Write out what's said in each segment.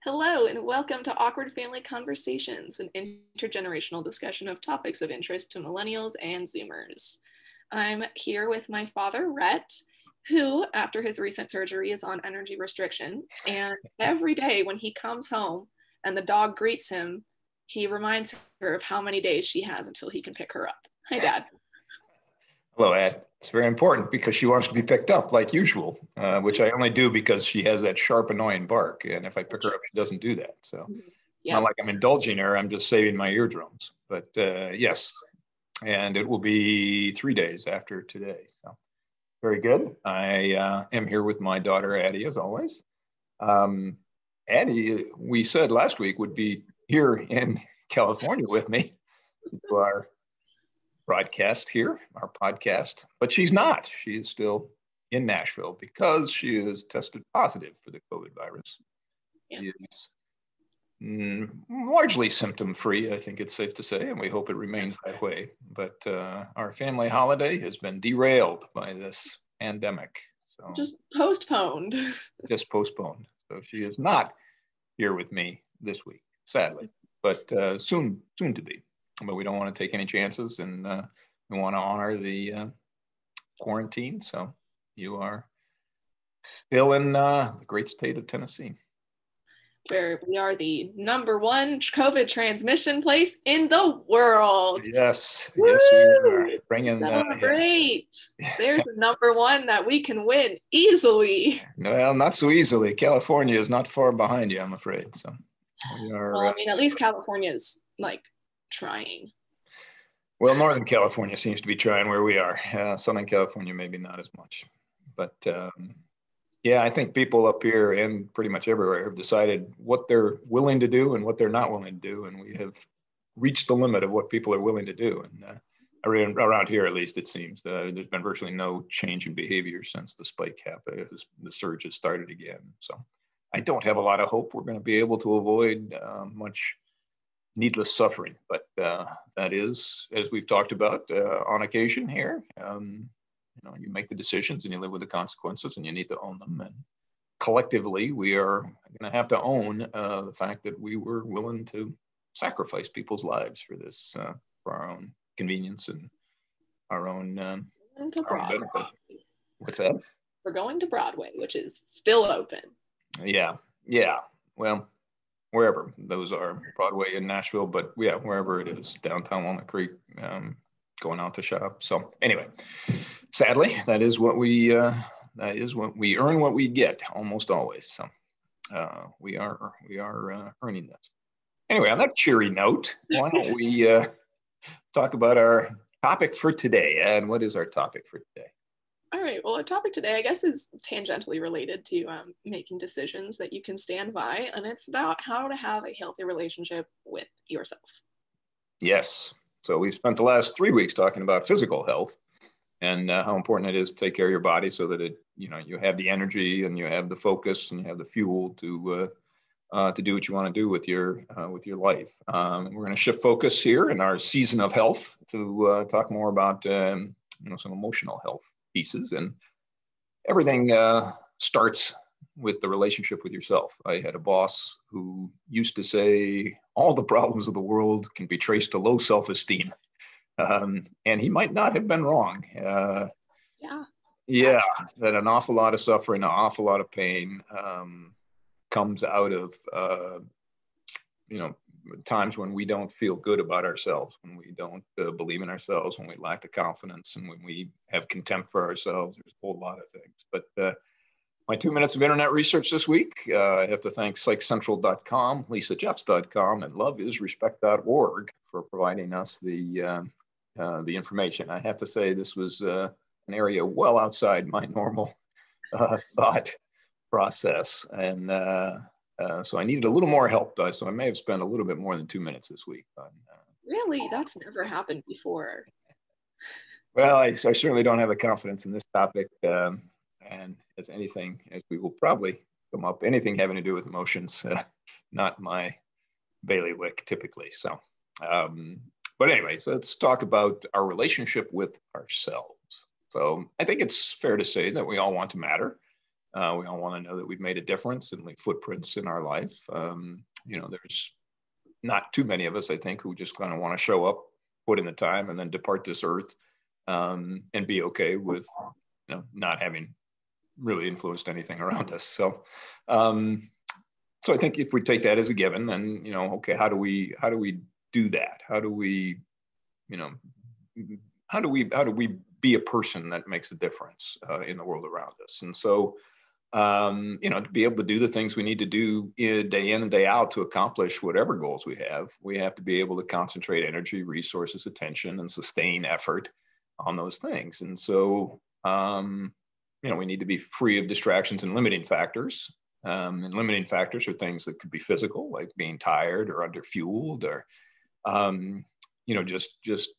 Hello, and welcome to Awkward Family Conversations, an intergenerational discussion of topics of interest to millennials and Zoomers. I'm here with my father, Rhett, who, after his recent surgery, is on energy restriction. And every day when he comes home and the dog greets him, he reminds her of how many days she has until he can pick her up. Hi, Dad. Hello, Ed. It's very important because she wants to be picked up like usual, which I only do because she has that sharp, annoying bark. And if I pick her up, she doesn't do that. So it's not like I'm indulging her. I'm just saving my eardrums. But yes, and it will be 3 days after today. So very good. I am here with my daughter, Addie, as always. Addie, we said last week, would be here in California with me to our broadcast here, our podcast, but she's not. She is still in Nashville because she is tested positive for the COVID virus. Yeah. She is largely symptom-free, I think it's safe to say, and we hope it remains that way. But our family holiday has been derailed by this pandemic. So just postponed. Just postponed. So she is not here with me this week, sadly, but soon to be. But we don't want to take any chances, and we want to honor the quarantine. So you are still in the great state of Tennessee, where we are the #1 COVID transmission place in the world. Yes, Woo! Yes, we are bringing celebrate. There's the #1 that we can win easily. Well, not so easily. California is not far behind you, I'm afraid. So we are. Well, I mean, at least California is like trying. Well, Northern California seems to be trying where we are. Southern California, maybe not as much. But yeah, I think people up here and pretty much everywhere have decided what they're willing to do and what they're not willing to do. And we have reached the limit of what people are willing to do. And around here, at least, it seems there's been virtually no change in behavior since the spike happened. The surge has started again. So I don't have a lot of hope we're going to be able to avoid much needless suffering, but that is, as we've talked about on occasion here, you make the decisions and you live with the consequences, and you need to own them. And collectively, we are going to have to own the fact that we were willing to sacrifice people's lives for this, for our own convenience and our own benefit. What's that? We're going to Broadway, which is still open. Yeah. Well, wherever those are, Broadway in Nashville, but yeah, wherever it is, downtown Walnut Creek, going out to shop. So anyway, sadly, that is what we earn, what we get almost always. So we are earning this. Anyway, on that cheery note, why don't we talk about our topic for today? And what is our topic for today? All right, well, our topic today, I guess, is tangentially related to making decisions that you can stand by, and it's about how to have a healthy relationship with yourself. Yes, so we've spent the last 3 weeks talking about physical health and how important it is to take care of your body so that you have the energy and you have the focus and you have the fuel to do what you want to do with your life. We're going to shift focus here in our season of health to talk more about some emotional health pieces, and everything starts with the relationship with yourself. I had a boss who used to say all the problems of the world can be traced to low self-esteem, and he might not have been wrong. Yeah, that an awful lot of suffering, an awful lot of pain comes out of times when we don't feel good about ourselves, when we don't believe in ourselves, when we lack the confidence, and when we have contempt for ourselves. There's a whole lot of things. But my 2 minutes of internet research this week, I have to thank psychcentral.com, lisajeffs.com, and loveisrespect.org for providing us the information. I have to say this was an area well outside my normal thought process. And so I needed a little more help, so I may have spent a little bit more than 2 minutes this week. Really? That's never happened before. Well, I certainly don't have the confidence in this topic. And as we will probably come up, anything having to do with emotions, not my bailiwick typically. So, but anyway, so let's talk about our relationship with ourselves. So I think it's fair to say that we all want to matter. We all want to know that we've made a difference and leave footprints in our life. There's not too many of us, I think, who just kind of want to show up, put in the time, and then depart this earth, and be okay with, not having really influenced anything around us. So I think if we take that as a given, then, okay, how do we do that? How do we be a person that makes a difference in the world around us? And so, to be able to do the things we need to do day in and day out to accomplish whatever goals we have to be able to concentrate energy, resources, attention, and sustain effort on those things. And so, we need to be free of distractions and limiting factors. And limiting factors are things that could be physical, like being tired or underfueled, or, just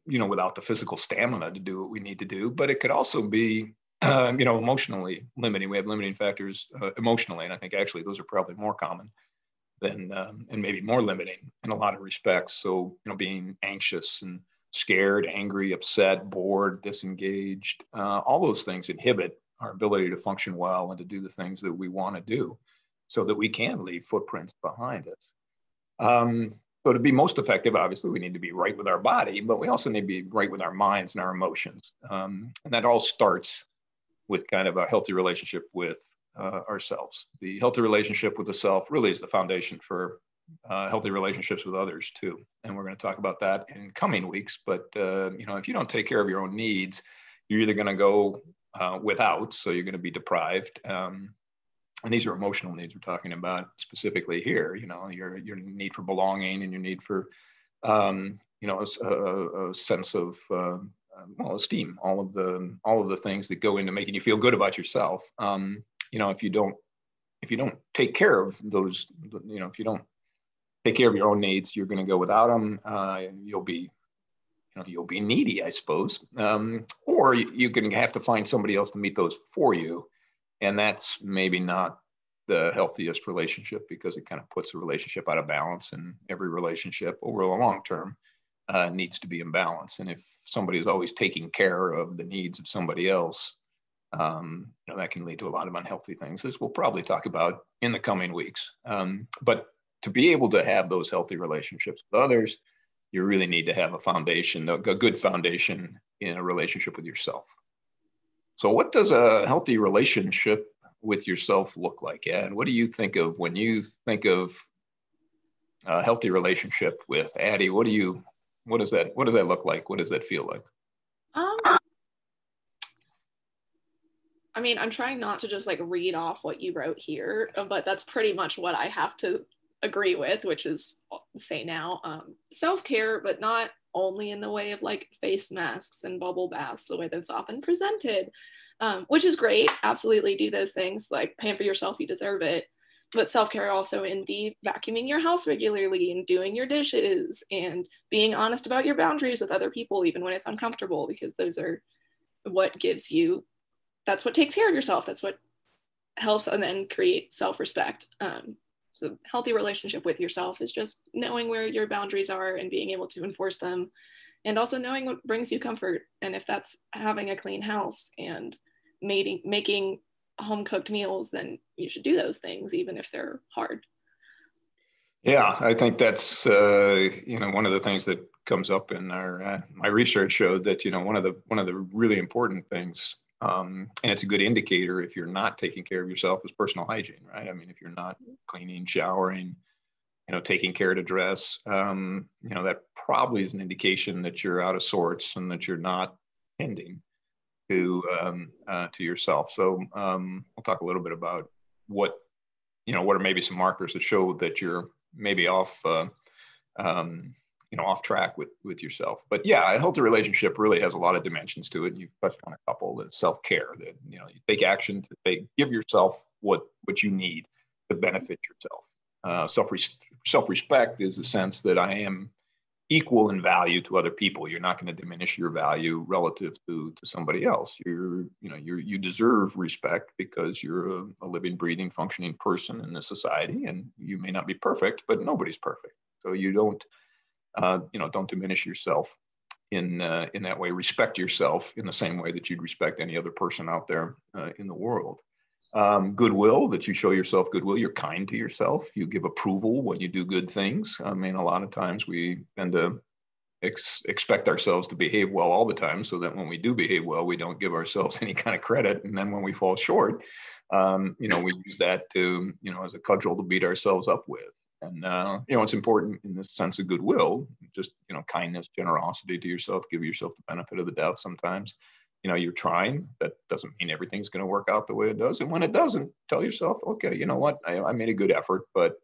without the physical stamina to do what we need to do. But it could also be, emotionally limiting. We have limiting factors emotionally. And I think actually those are probably more common than, and maybe more limiting in a lot of respects. So, being anxious and scared, angry, upset, bored, disengaged, all those things inhibit our ability to function well and to do the things that we want to do so that we can leave footprints behind us. So to be most effective, obviously, we need to be right with our body, but we also need to be right with our minds and our emotions. And that all starts with kind of a healthy relationship with ourselves. The healthy relationship with the self really is the foundation for healthy relationships with others too. And we're going to talk about that in coming weeks. But, if you don't take care of your own needs, you're either going to go without, so you're going to be deprived. And these are emotional needs we're talking about specifically here. Your need for belonging and your need for, a sense of esteem. All of the things that go into making you feel good about yourself. If you don't take care of those, if you don't take care of your own needs, you're going to go without them. You'll be needy, I suppose, or you can have to find somebody else to meet those for you. And that's maybe not the healthiest relationship, because it kind of puts a relationship out of balance, and every relationship over the long term needs to be in balance. And if somebody is always taking care of the needs of somebody else, that can lead to a lot of unhealthy things, as we'll probably talk about in the coming weeks. But to be able to have those healthy relationships with others, you really need to have a foundation, a good foundation in a relationship with yourself. So what does a healthy relationship with yourself look like? And what do you think of when you think of a healthy relationship with Addie? What does that look like? What does that feel like? I'm trying not to just read off what you wrote here, but that's pretty much what I have to agree with, which is say now, self-care, but not only in the way of face masks and bubble baths, the way that's often presented, which is great. Absolutely do those things, pamper yourself, you deserve it. But self-care also in the vacuuming your house regularly and doing your dishes and being honest about your boundaries with other people, even when it's uncomfortable, because those are what gives you, that's what takes care of yourself. That's what helps and then create self-respect. So healthy relationship with yourself is just knowing where your boundaries are and being able to enforce them, and also knowing what brings you comfort. And if that's having a clean house and making home cooked meals, then you should do those things, even if they're hard. Yeah, I think that's one of the things that comes up in our my research showed that one of the really important things, and it's a good indicator if you're not taking care of yourself, is personal hygiene, right? I mean, if you're not cleaning, showering, taking care to dress, that probably is an indication that you're out of sorts and that you're not tending to yourself. So we'll talk a little bit about what are maybe some markers that show that you're maybe off track with yourself. But yeah, a healthy relationship really has a lot of dimensions to it. And you've touched on a couple. That self-care, that you take action to give yourself what you need to benefit yourself. Self-respect is the sense that I am equal in value to other people. You're not going to diminish your value relative to somebody else. You deserve respect because you're a living, breathing, functioning person in this society, and you may not be perfect, but nobody's perfect. So you don't diminish yourself in that way. Respect yourself in the same way that you'd respect any other person out there in the world. Goodwill, that you show yourself goodwill. You're kind to yourself. You give approval when you do good things. I mean, a lot of times we tend to expect ourselves to behave well all the time, so that when we do behave well, we don't give ourselves any kind of credit. And then when we fall short, we use that to, as a cudgel to beat ourselves up with. And, it's important in this sense of goodwill, just, kindness, generosity to yourself, give yourself the benefit of the doubt sometimes. You're trying. That doesn't mean everything's going to work out the way it does. And when it doesn't, tell yourself, okay, you know what, I made a good effort, but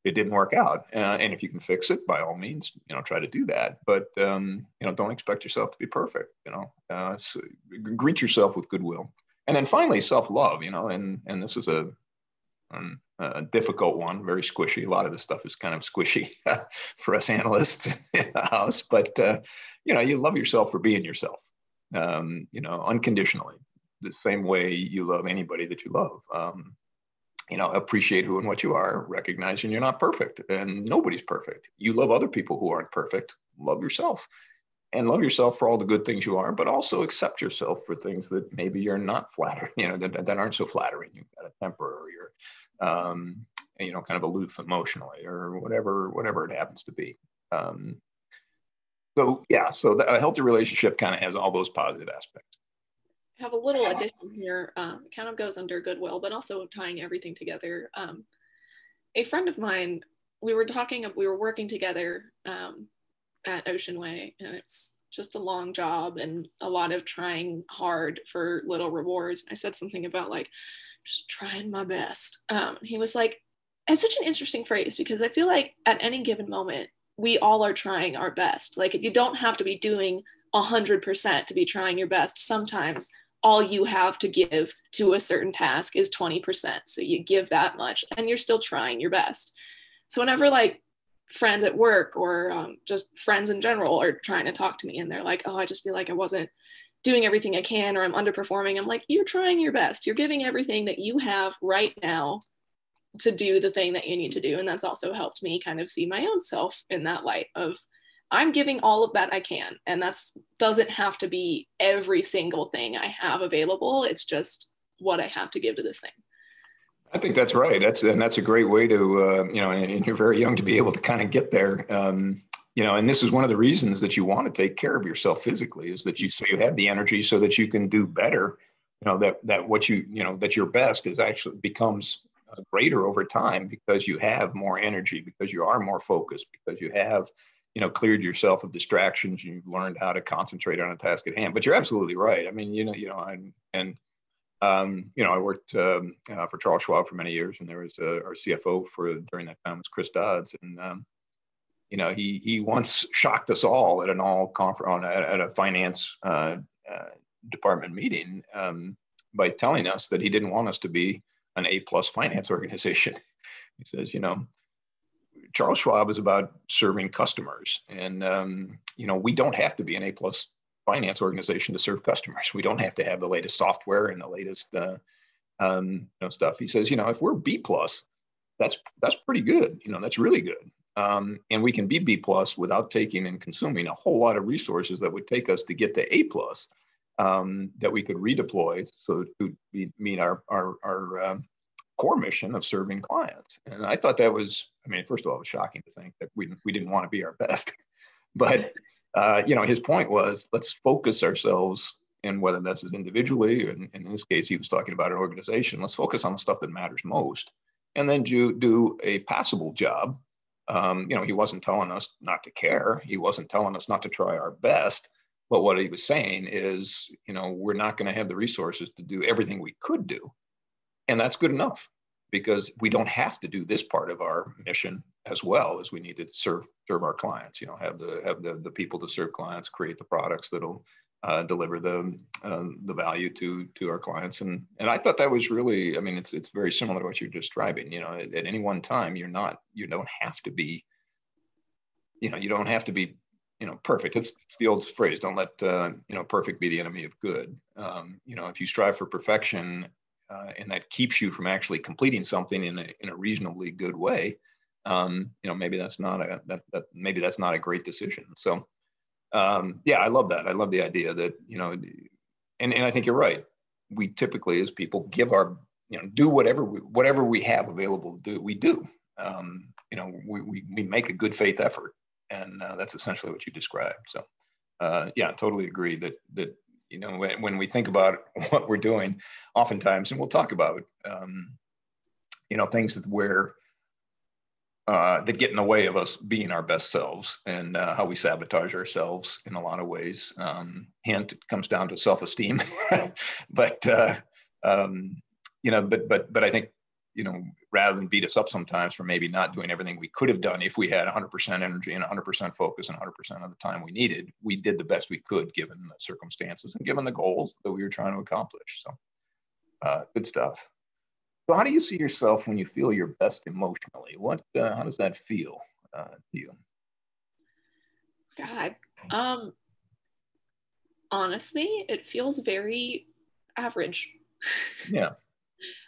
it didn't work out. And if you can fix it, by all means, try to do that. But, don't expect yourself to be perfect, so greet yourself with goodwill. And then finally, self-love, and this is a difficult one, very squishy. A lot of this stuff is kind of squishy for us analysts in the house, but, you love yourself for being yourself, unconditionally, the same way you love anybody that you love. Appreciate who and what you are, recognizing you're not perfect and nobody's perfect. You love other people who aren't perfect. Love yourself, and love yourself for all the good things you are, but also accept yourself for things that maybe you're not flattering, that aren't so flattering. You've got a temper, or you're, kind of aloof emotionally, or whatever it happens to be. So a healthy relationship kind of has all those positive aspects. Have a little addition here, kind of goes under goodwill, but also tying everything together. A friend of mine, we were working together at Ocean Way, and it's just a long job and a lot of trying hard for little rewards. I said something about like, just trying my best. He was like, it's such an interesting phrase, because I feel like at any given moment, we all are trying our best. Like, you don't have to be doing 100% to be trying your best. Sometimes all you have to give to a certain task is 20%. So you give that much and you're still trying your best. So whenever like friends at work or just friends in general are trying to talk to me and they're like, oh, I just feel like I wasn't doing everything I can, or I'm underperforming, I'm like, you're trying your best. You're giving everything that you have right now to do the thing that you need to do. And that's also helped me kind of see my own self in that light of, I'm giving all of that I can. And that's doesn't have to be every single thing I have available. It's just what I have to give to this thing. I think that's right. That's a great way to, and you're very young to be able to kind of get there. And this is one of the reasons that you want to take care of yourself physically, is that so you have the energy so that you can do better. That your best is actually becomes greater over time, because you have more energy, because you are more focused, because you have, cleared yourself of distractions. You've learned how to concentrate on a task at hand. But you're absolutely right. I mean, I worked for Charles Schwab for many years, and there was our CFO during that time was Chris Dodds, and he once shocked us all at at a finance department meeting by telling us that he didn't want us to be an A+ finance organization. He says, Charles Schwab is about serving customers, and we don't have to be an A+ finance organization to serve customers. We don't have to have the latest software and the latest stuff. He says, if we're B+, that's pretty good. That's really good. And we can be B+ without taking and consuming a whole lot of resources that would take us to get to A+, that we could redeploy so to meet our core mission of serving clients. And I thought that was, first of all, it was shocking to think that we didn't want to be our best. But, his point was, let's focus ourselves, and whether that's individually, and in this case, he was talking about an organization, let's focus on the stuff that matters most, and then do a passable job. He wasn't telling us not to care. He wasn't telling us not to try our best. But what he was saying is, we're not going to have the resources to do everything we could do. And that's good enough, because we don't have to do this part of our mission as well as we need to serve our clients, have the people to serve clients, create the products that'll deliver the value to our clients. And I thought that was really, it's very similar to what you're describing. At any one time, you don't have to be perfect. It's the old phrase, don't let perfect be the enemy of good. If you strive for perfection, and that keeps you from actually completing something in a reasonably good way, maybe that's not a great decision. So, I love that. I love the idea that, and I think you're right. we typically, as people, give our, do whatever we have available to do, we do. We make a good faith effort, and that's essentially what you described. So, yeah, totally agree that when we think about what we're doing, oftentimes, and we'll talk about, things that get in the way of us being our best selves, and how we sabotage ourselves in a lot of ways. Hint, it comes down to self-esteem. But I think, rather than beat us up sometimes for maybe not doing everything we could have done if we had 100% energy and 100% focus and 100% of the time we needed, we did the best we could given the circumstances and given the goals that we were trying to accomplish. So good stuff. So how do you see yourself when you feel your best emotionally? How does that feel to you? God, honestly, it feels very average. Yeah.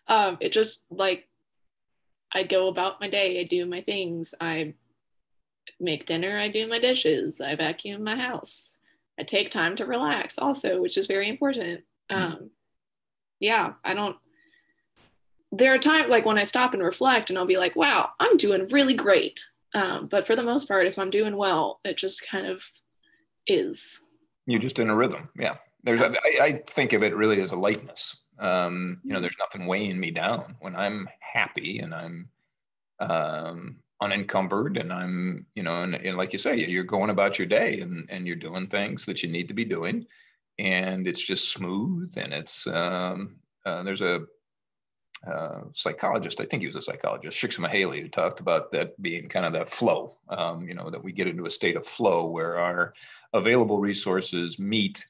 It just like, I go about my day, I do my things, I make dinner, I do my dishes, I vacuum my house, I take time to relax also, which is very important. Yeah, there are times like when I stop and reflect and I'll be like, wow, I'm doing really great. But for the most part, if I'm doing well, it just kind of is. You're just in a rhythm. Yeah. I think of it really as a lightness. There's nothing weighing me down when I'm happy and I'm unencumbered, and I'm, and like you say, you're going about your day and you're doing things that you need to be doing, and it's just smooth. And it's, there's a psychologist, I think he was a psychologist, Csikszentmihalyi, who talked about that being kind of that flow, that we get into a state of flow where our available resources meet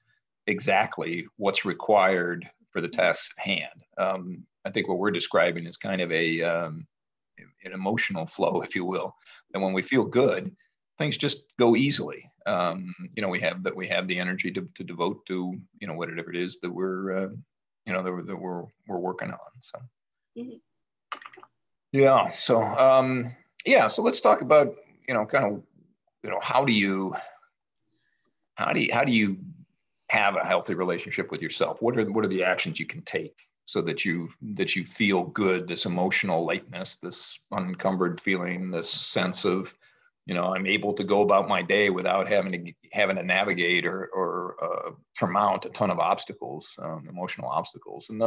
exactly what's required for the tasks at hand. I think what we're describing is kind of an emotional flow, if you will. And when we feel good, things just go easily. We have the energy to devote to, whatever it is that we're, that we're working on. So. Mm-hmm. Yeah. So let's talk about, how do you have a healthy relationship with yourself? What are the actions you can take so that you feel good, this emotional lightness, this unencumbered feeling, this sense of, I'm able to go about my day without having to navigate or surmount a ton of obstacles, emotional obstacles. And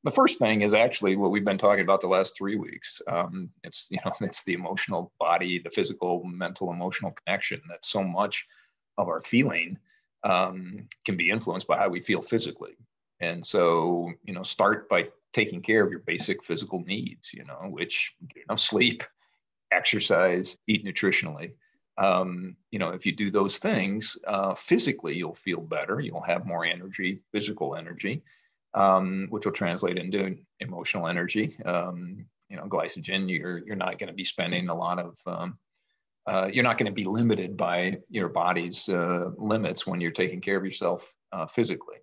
the first thing is actually what we've been talking about the last 3 weeks. It's the emotional body, the physical, mental, emotional connection, that so much of our feeling can be influenced by how we feel physically. And so, start by taking care of your basic physical needs, which, sleep, exercise, eat nutritionally. If you do those things, physically, you'll feel better. You'll have more energy, physical energy, which will translate into emotional energy. Glycogen, you're not going to be spending a lot of, you're not going to be limited by your body's limits when you're taking care of yourself physically.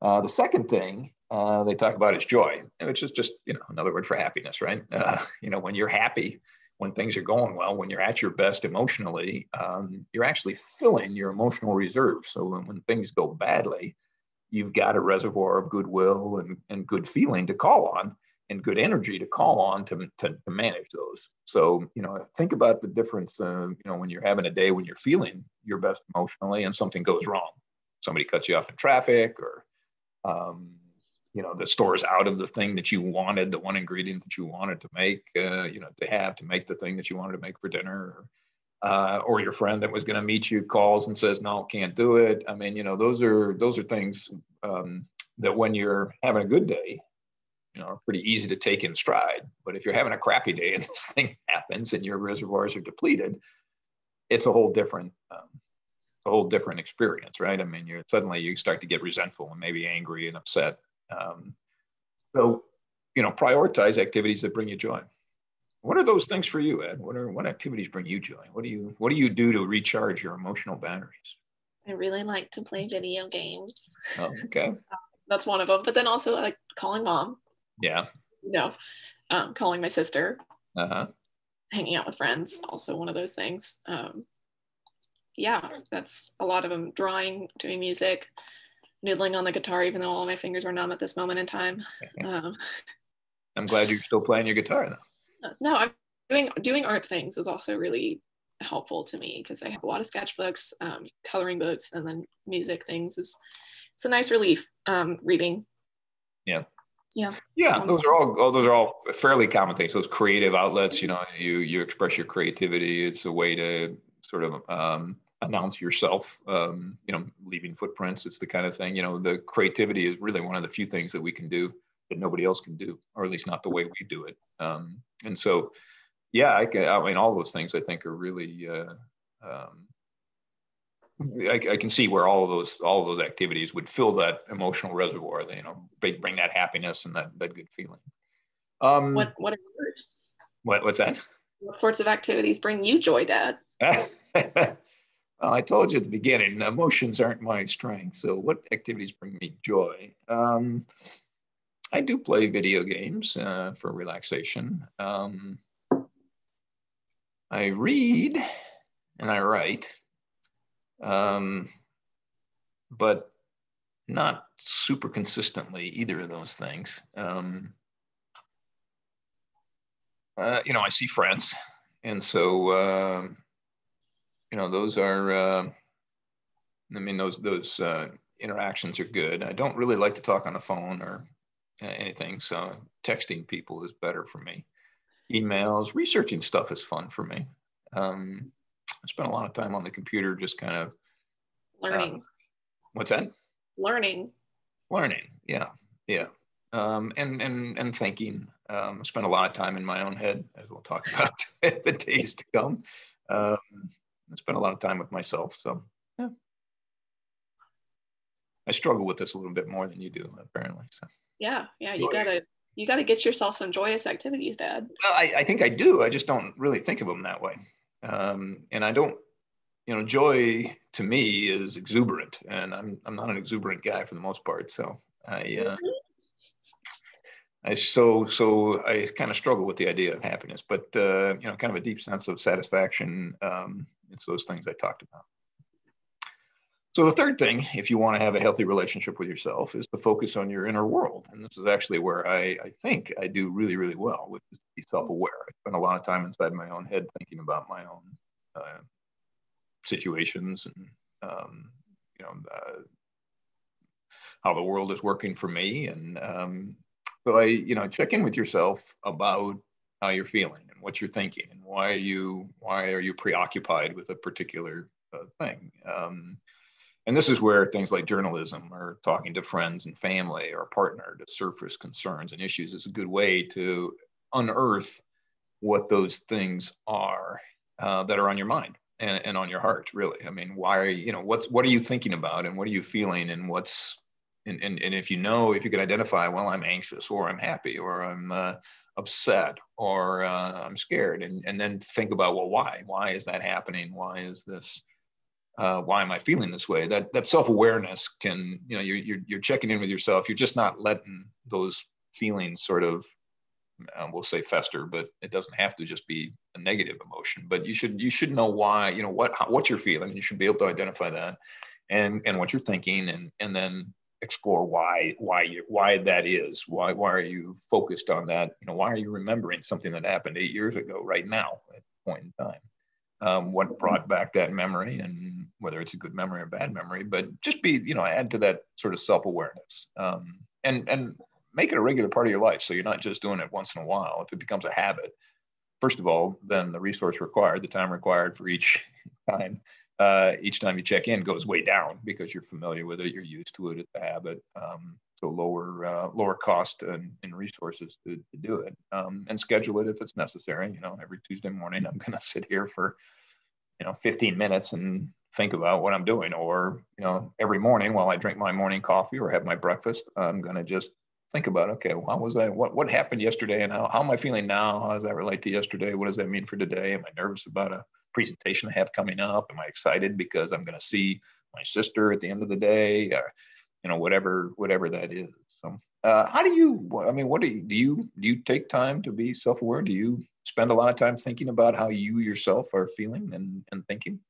The second thing they talk about is joy, which is just, another word for happiness, right? When you're happy, when things are going well, when you're at your best emotionally, you're actually filling your emotional reserve. So when things go badly, you've got a reservoir of goodwill and good feeling to call on, and good energy to call on to manage those. So, think about the difference, when you're having a day when you're feeling your best emotionally and something goes wrong. Somebody cuts you off in traffic, or, the store's out of the thing that you wanted, the one ingredient that you wanted to make, to make the thing that you wanted to make for dinner, or your friend that was going to meet you calls and says, no, can't do it. I mean, those are things that when you're having a good day, are pretty easy to take in stride. But if you're having a crappy day and this thing happens and your reservoirs are depleted, it's a whole different experience, right? I mean, you start to get resentful and maybe angry and upset. So, prioritize activities that bring you joy. What are those things for you, Ed? What activities bring you joy? What do you do to recharge your emotional batteries? I really like to play video games. Oh, okay. That's one of them. But then also I like calling mom. Yeah. Calling my sister. Uh-huh. Hanging out with friends, also one of those things. That's a lot of them. Drawing, doing music, noodling on the guitar, even though all my fingers are numb at this moment in time. I'm glad you're still playing your guitar though. No, I'm doing art things is also really helpful to me because I have a lot of sketchbooks, coloring books, and then music things. It's a nice relief. Reading. Yeah. Yeah. Those are all fairly common things. Those creative outlets, you express your creativity. It's a way to sort of announce yourself, leaving footprints. It's the kind of thing, the creativity is really one of the few things that we can do that nobody else can do, or at least not the way we do it. And so, I mean, all those things I think are really, I can see where all of those activities would fill that emotional reservoir, bring that happiness and that good feeling. What are yours? What's that? What sorts of activities bring you joy, Dad? Well, I told you at the beginning, emotions aren't my strength. So what activities bring me joy? I do play video games for relaxation. I read and I write. But not super consistently, either of those things. I see friends. And so, those are, those interactions are good. I don't really like to talk on the phone or anything. So texting people is better for me. Emails, researching stuff is fun for me. I spend a lot of time on the computer just kind of learning. What's that? Learning. Yeah. And thinking. I spend a lot of time in my own head, as we'll talk about the days to come. I spend a lot of time with myself. So yeah. I struggle with this a little bit more than you do, apparently. So yeah, you gotta get yourself some joyous activities, Dad. Well, I think I do. I just don't really think of them that way. And I don't, joy to me is exuberant, and I'm not an exuberant guy for the most part. So I kind of struggle with the idea of happiness, but kind of a deep sense of satisfaction. It's those things I talked about. So the third thing, if you want to have a healthy relationship with yourself, is to focus on your inner world. And this is actually where I think I do really, really well, with to be self-aware. I spend a lot of time inside my own head thinking about my own situations and, how the world is working for me. And so I check in with yourself about how you're feeling and what you're thinking and why are you preoccupied with a particular thing. And this is where things like journalism or talking to friends and family or a partner to surface concerns and issues is a good way to unearth what those things are that are on your mind and on your heart, really. I mean, what are you thinking about and what are you feeling and and if you can identify, well, I'm anxious or I'm happy or I'm upset or I'm scared, and then think about, well, why is that happening? Why is this? Why am I feeling this way? That self-awareness can, you're checking in with yourself. You're just not letting those feelings sort of, we'll say fester, but it doesn't have to just be a negative emotion. But you should know why, what you're feeling. You should be able to identify that, and what you're thinking, and then explore why that is. Why are you focused on that? Why are you remembering something that happened 8 years ago right now at the point in time? What brought back that memory, and whether it's a good memory or bad memory, but just add to that sort of self-awareness, and make it a regular part of your life. So you're not just doing it once in a while. If it becomes a habit, first of all, then the time required for each time you check in goes way down because you're familiar with it, you're used to it, it's a habit. So lower cost and resources to do it, and schedule it if it's necessary. Every Tuesday morning I'm going to sit here for 15 minutes and think about what I'm doing, or every morning while I drink my morning coffee or have my breakfast, I'm going to just think about, okay, how was I? What happened yesterday, and how am I feeling now? How does that relate to yesterday? What does that mean for today? Am I nervous about a presentation I have coming up? Am I excited because I'm going to see my sister at the end of the day? Whatever that is. So, how do you? I mean, do you take time to be self-aware? Do you spend a lot of time thinking about how you yourself are feeling and thinking?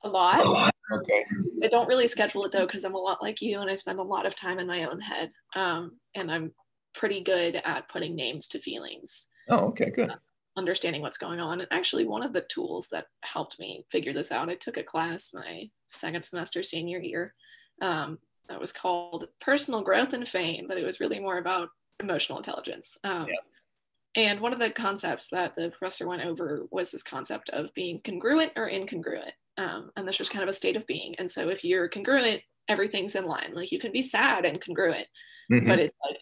A lot. Okay. I don't really schedule it though, because I'm a lot like you and I spend a lot of time in my own head. And I'm pretty good at putting names to feelings, Oh, okay, good. understanding what's going on. And actually, one of the tools that helped me figure this out, I took a class my second semester senior year that was called Personal Growth and Fame, but it was really more about emotional intelligence. Yeah. And one of the concepts that the professor went over was this concept of being congruent or incongruent. And that's just kind of a state of being. And so if you're congruent, everything's in line. Like you can be sad and congruent, but it's like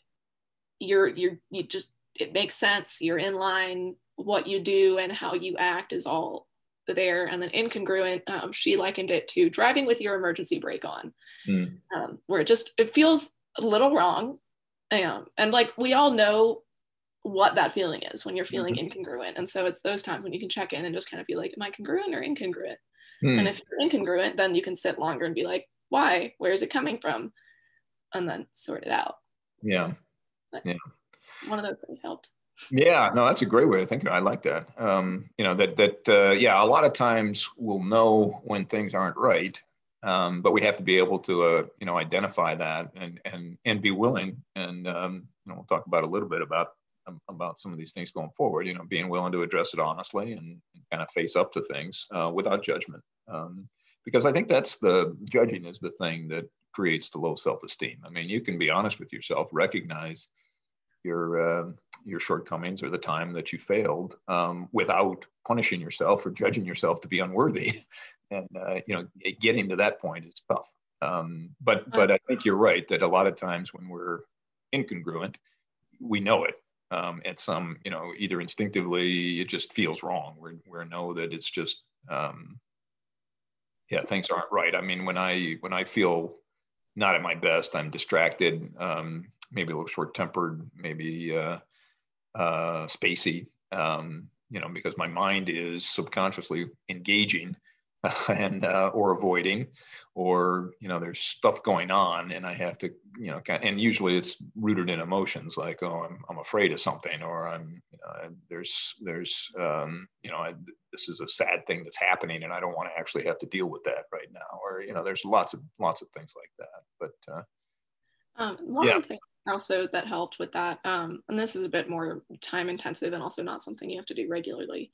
you just, it makes sense. You're in line. What you do and how you act is all there. And then incongruent, she likened it to driving with your emergency brake on, where it feels a little wrong. And like we all know what that feeling is when you're feeling incongruent. And so it's those times when you can check in and just kind of be like, am I congruent or incongruent? And if you're incongruent, then you can sit longer and be like, why? Where is it coming from? And then sort it out. Yeah. But Yeah. one of those things helped. Yeah, no, that's a great way of thinking. I like that. Yeah, a lot of times we'll know when things aren't right, but we have to be able to, identify that and be willing. And we'll talk about a little bit about some of these things going forward. Being willing to address it honestly and kind of face up to things without judgment, because I think that's the judging is the thing that creates the low self-esteem. I mean, you can be honest with yourself, recognize your shortcomings or the time that you failed without punishing yourself or judging yourself to be unworthy. And, getting to that point is tough. But I think you're right that a lot of times when we're incongruent, we know it. At some, either instinctively, it just feels wrong. We know that it's just, things aren't right. I mean, when I feel not at my best, I'm distracted, maybe a little short-tempered, maybe spacey, because my mind is subconsciously engaging and or avoiding, or there's stuff going on, and I have to, and usually it's rooted in emotions like, oh, I'm afraid of something, or this is a sad thing that's happening, and I don't want to actually have to deal with that right now, or there's lots of things like that, but one of the things also that helped with that, and this is a bit more time intensive and also not something you have to do regularly,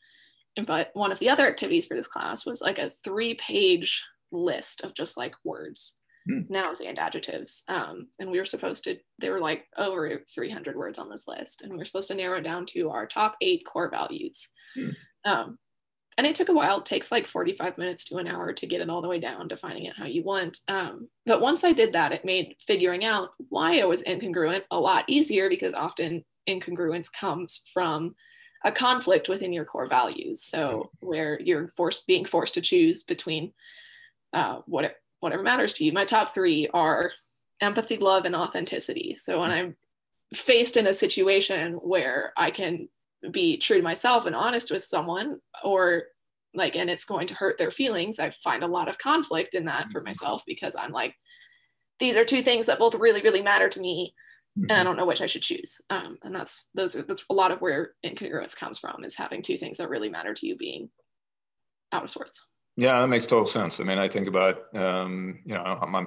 but one of the other activities for this class was like a 3-page list of just like words, nouns and adjectives, and we were supposed to, there were like over 300 words on this list, and we were supposed to narrow it down to our top 8 core values. And it took a while. It takes like 45 minutes to an hour to get it all the way down, defining it how you want. But once I did that, it made figuring out why I was incongruent a lot easier, because often incongruence comes from a conflict within your core values. So where you're being forced to choose between whatever matters to you. My top 3 are empathy, love, and authenticity. So when I'm faced in a situation where I can be true to myself and honest with someone, or like, and it's going to hurt their feelings, I find a lot of conflict in that for myself, because I'm like, these are 2 things that both really, really matter to me, and I don't know which I should choose. And that's a lot of where incongruence comes from, is having 2 things that really matter to you being out of sorts. Yeah, that makes total sense. I mean, I think about, I'm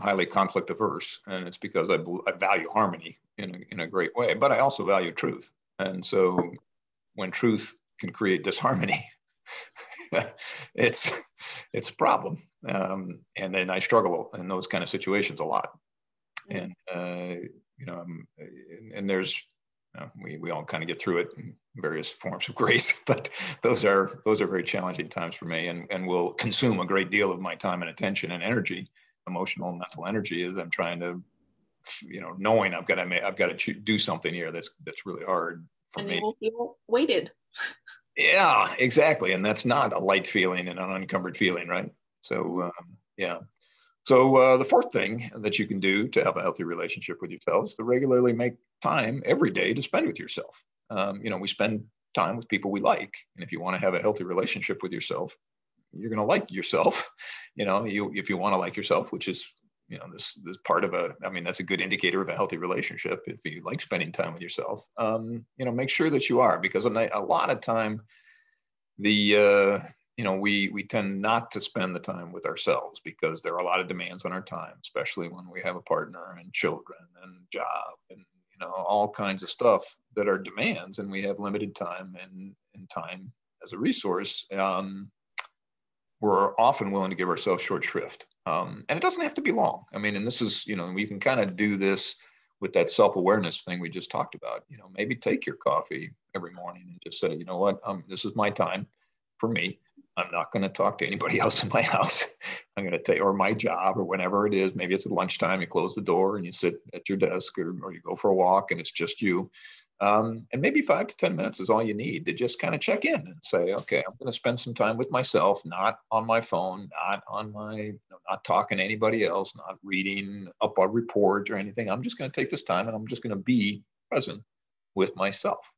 highly conflict averse, and it's because I value harmony in a great way, but I also value truth. And so when truth can create disharmony, it's a problem. And then I struggle in those kind of situations a lot. And, and there's, we all kind of get through it in various forms of grace, but those are very challenging times for me, and will consume a great deal of my time and attention and energy, emotional and mental energy, as I'm trying to, knowing I've got to do something here that's really hard for me. And you will feel weighted. Yeah, exactly. And that's not a light feeling and an unencumbered feeling, right? So, So the 4th thing that you can do to have a healthy relationship with yourself is to regularly make time every day to spend with yourself. We spend time with people we like. And if you want to have a healthy relationship with yourself, you're going to like yourself. If you want to like yourself, which is, this part of that's a good indicator of a healthy relationship. If you like spending time with yourself, make sure that you are, because a lot of time the we tend not to spend the time with ourselves because there are a lot of demands on our time, especially when we have a partner and children and job and, all kinds of stuff that are demands, and we have limited time and time as a resource. We're often willing to give ourselves short shrift. And it doesn't have to be long. I mean, and this is, we can kind of do this with that self-awareness thing we just talked about. Maybe take your coffee every morning and just say, you know what, this is my time for me. I'm not going to talk to anybody else in my house. I'm going to take, or my job, or whenever it is. Maybe it's at lunchtime, you close the door and you sit at your desk, or you go for a walk and it's just you. And maybe 5 to 10 minutes is all you need to just kind of check in and say, okay, I'm going to spend some time with myself, not on my phone, not talking to anybody else, not reading up a report or anything. I'm just going to take this time and I'm just going to be present with myself.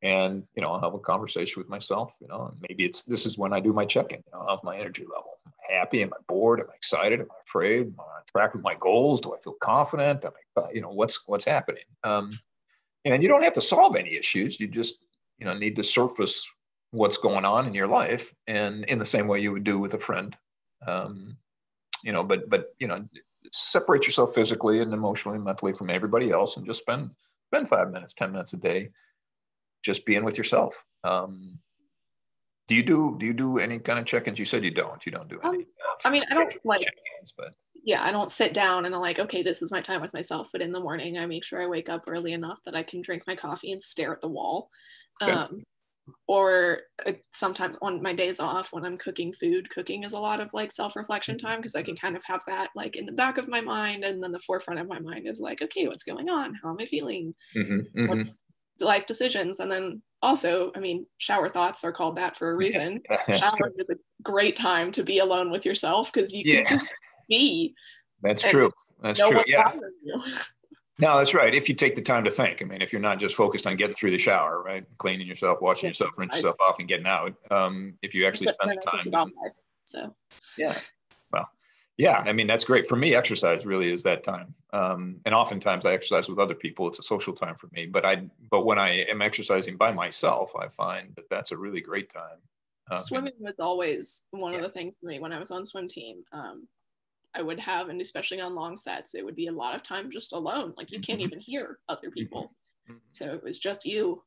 And, I'll have a conversation with myself, and maybe this is when I do my check-in. How's my energy level? Am I happy? Am I bored? Am I excited? Am I afraid? Am I on track with my goals? Do I feel confident? What's happening? And you don't have to solve any issues. You just, need to surface what's going on in your life, and in the same way you would do with a friend. But separate yourself physically and emotionally and mentally from everybody else, and just spend 5 minutes, 10 minutes a day just being with yourself. Do you do any kind of check-ins? You said you don't do any. I don't like check-ins, but yeah, I don't sit down and I'm like, okay, this is my time with myself. But in the morning, I make sure I wake up early enough that I can drink my coffee and stare at the wall. Okay. Or sometimes on my days off when I'm cooking is a lot of like self-reflection time, because I can kind of have that like in the back of my mind, and then the forefront of my mind is like, okay, what's going on? How am I feeling? What's life decisions? And then also, shower thoughts are called that for a reason. Shower is a great time to be alone with yourself, because you can just be. That's true. That's true. Yeah. You. No, that's right. If you take the time to think, if you're not just focused on getting through the shower, right, cleaning yourself, washing yourself, rinse yourself off, and getting out. If you actually spend the time doing life, so yeah, well, yeah, that's great for me. Exercise really is that time, and oftentimes I exercise with other people. It's a social time for me. But when I am exercising by myself, I find that that's a really great time. Swimming was always one of the things for me when I was on swim team. I would have, and especially on long sets, it would be a lot of time just alone. Like you can't even hear other people. So it was just you.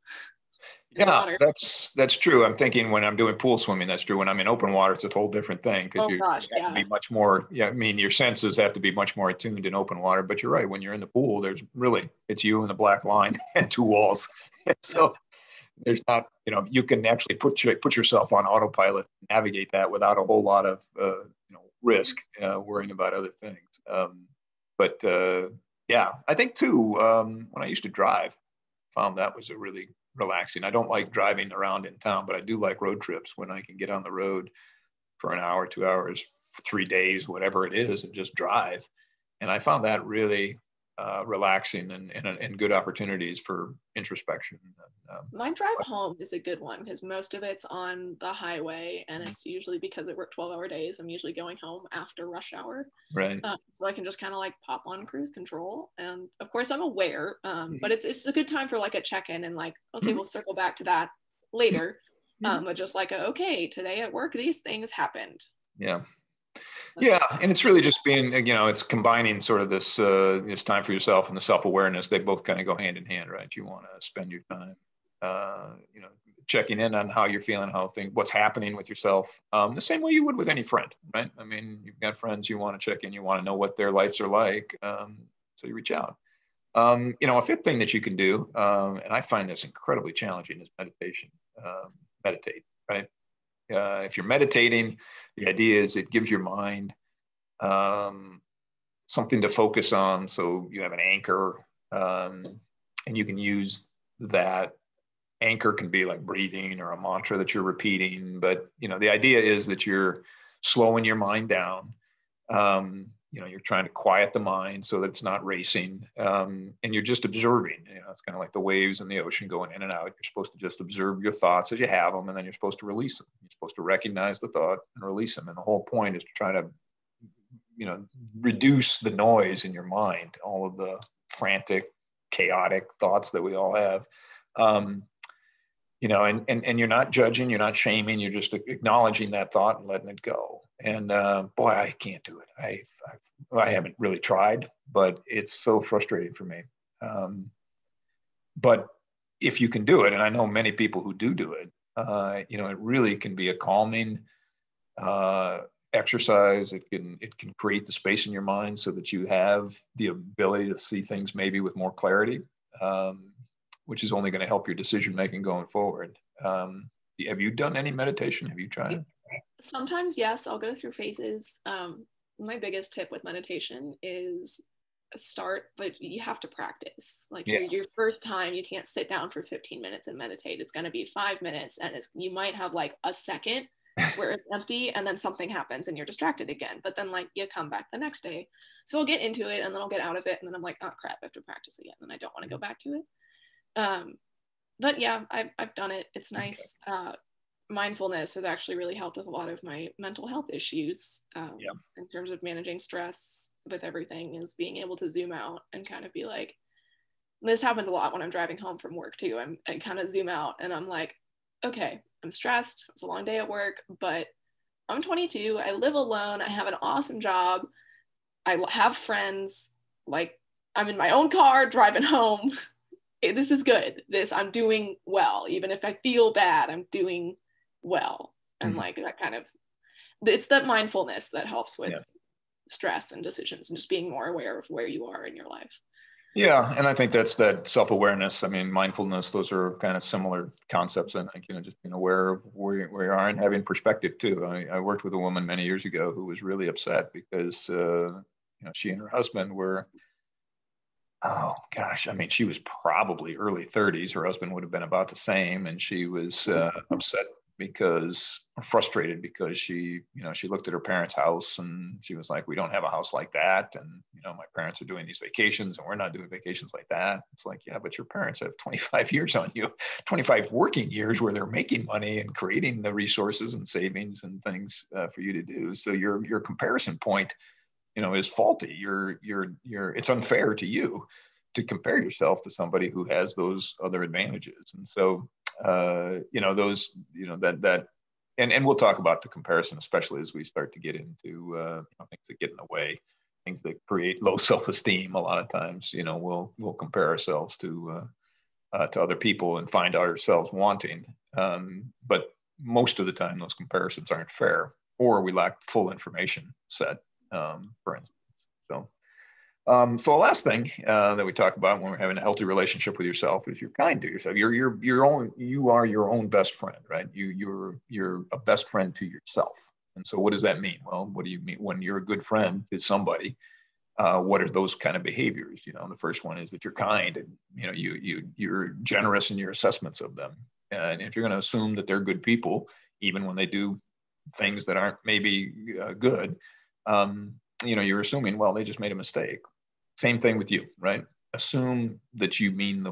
Yeah, that's true. I'm thinking when I'm doing pool swimming, that's true. When I'm in open water, it's a whole different thing, because you have to be much more, your senses have to be much more attuned in open water. But you're right, when you're in the pool, it's you and the black line and two walls. So there's not, you can actually put yourself on autopilot, navigate that without a whole lot of, risk, worrying about other things. I think too, when I used to drive, found that was a really relaxing. I don't like driving around in town, but I do like road trips when I can get on the road for an hour, 2 hours, 3 days, whatever it is, and just drive. And I found that really relaxing and good opportunities for introspection. My drive home is a good one, because most of it's on the highway, and it's usually because I work 12-hour days. I'm usually going home after rush hour. Right. So I can just kind of like pop on cruise control. And of course I'm aware, but it's a good time for like a check-in and like, okay, we'll circle back to that later. But just like, okay, today at work, these things happened. Yeah. Yeah, and it's really just being, it's combining sort of this time for yourself and the self-awareness. They both kind of go hand in hand, right? You want to spend your time, checking in on how you're feeling, what's happening with yourself, the same way you would with any friend, right? You've got friends, you want to check in, you want to know what their lives are like, so you reach out. A fifth thing that you can do, and I find this incredibly challenging, is meditation. Meditate, right? If you're meditating, the idea is it gives your mind something to focus on. So you have an anchor, and you can use that anchor. Can be like breathing or a mantra that you're repeating. But, the idea is that you're slowing your mind down. You're trying to quiet the mind so that it's not racing, and you're just observing. It's kind of like the waves in the ocean going in and out. You're supposed to just observe your thoughts as you have them, and then you're supposed to release them. You're supposed to recognize the thought and release them. And the whole point is to try to, reduce the noise in your mind, all of the frantic, chaotic thoughts that we all have. and you're not judging, you're not shaming, you're just acknowledging that thought and letting it go. And boy, I can't do it. I haven't really tried, but it's so frustrating for me. But if you can do it, and I know many people who do it, it really can be a calming exercise. It can create the space in your mind so that you have the ability to see things maybe with more clarity, which is only going to help your decision making going forward. Have you done any meditation? Have you tried it? Sometimes, yes, I'll go through phases. My biggest tip with meditation is start, but you have to practice. Like Yes. your first time, you can't sit down for 15 minutes and meditate. It's going to be 5 minutes, and you might have like a second where it's empty, and then something happens and you're distracted again. But then like you come back the next day. So I'll get into it, and then I'll get out of it, and then I'm like, oh crap, I have to practice again, and I don't want to go back to it. But yeah, I've done it. It's nice. Okay. Mindfulness has actually really helped with a lot of my mental health issues in terms of managing stress with everything, is being able to zoom out and kind of be like, this happens a lot when I'm driving home from work too. I kind of zoom out and I'm like, okay, I'm stressed. It's a long day at work, but I'm 22. I live alone. I have an awesome job. I have friends. Like, I'm in my own car driving home. This is good. I'm doing well. Even if I feel bad, I'm doing well. And like that kind of, it's that mindfulness that helps with stress and decisions, and just being more aware of where you are in your life. Yeah, and I think that's that self-awareness. I mean, mindfulness, those are kind of similar concepts. I think, just being aware of where you are and having perspective too. I worked with a woman many years ago who was really upset because she and her husband were, oh gosh, I mean, she was probably early 30s. Her husband would have been about the same, and she was upset frustrated because she looked at her parents' house and she was like, we don't have a house like that, and my parents are doing these vacations and we're not doing vacations like that. It's like, yeah, but your parents have 25 years on you, 25 working years where they're making money and creating the resources and savings and things for you to do. So your comparison point is faulty. It's unfair to you to compare yourself to somebody who has those other advantages. And so and we'll talk about the comparison, especially as we start to get into things that get in the way, things that create low self-esteem. A lot of times, we'll compare ourselves to other people and find ourselves wanting. But most of the time, those comparisons aren't fair, or we lack full information set, for instance. So the last thing that we talk about when we're having a healthy relationship with yourself is you're kind to yourself. You are your own best friend, right? You're a best friend to yourself. And so what does that mean? Well, what do you mean when you're a good friend to somebody? What are those kind of behaviors? The first one is that you're kind, and you're generous in your assessments of them. And if you're going to assume that they're good people, even when they do things that aren't maybe good, you're assuming, well, they just made a mistake. Same thing with you, right? Assume that you mean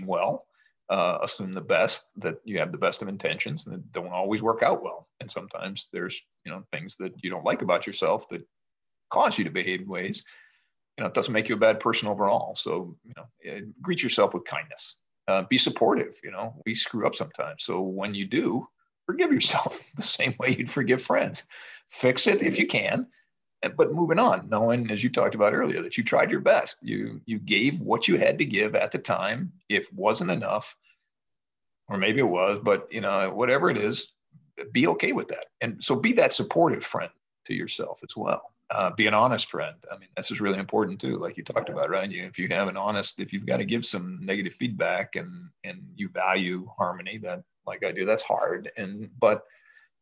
well. Assume the best, that you have the best of intentions, and that don't always work out well. And sometimes there's things that you don't like about yourself that cause you to behave in ways. It doesn't make you a bad person overall. So greet yourself with kindness. Be supportive. We screw up sometimes. So when you do, forgive yourself the same way you'd forgive friends. Fix it if you can. But moving on, knowing, as you talked about earlier, that you tried your best. You gave what you had to give at the time. If wasn't enough, or maybe it was, but whatever it is, be okay with that. And so be that supportive friend to yourself as well. Be an honest friend. I mean, this is really important too, like you talked about, right? If you've got to give some negative feedback and you value harmony, that, like I do, that's hard. But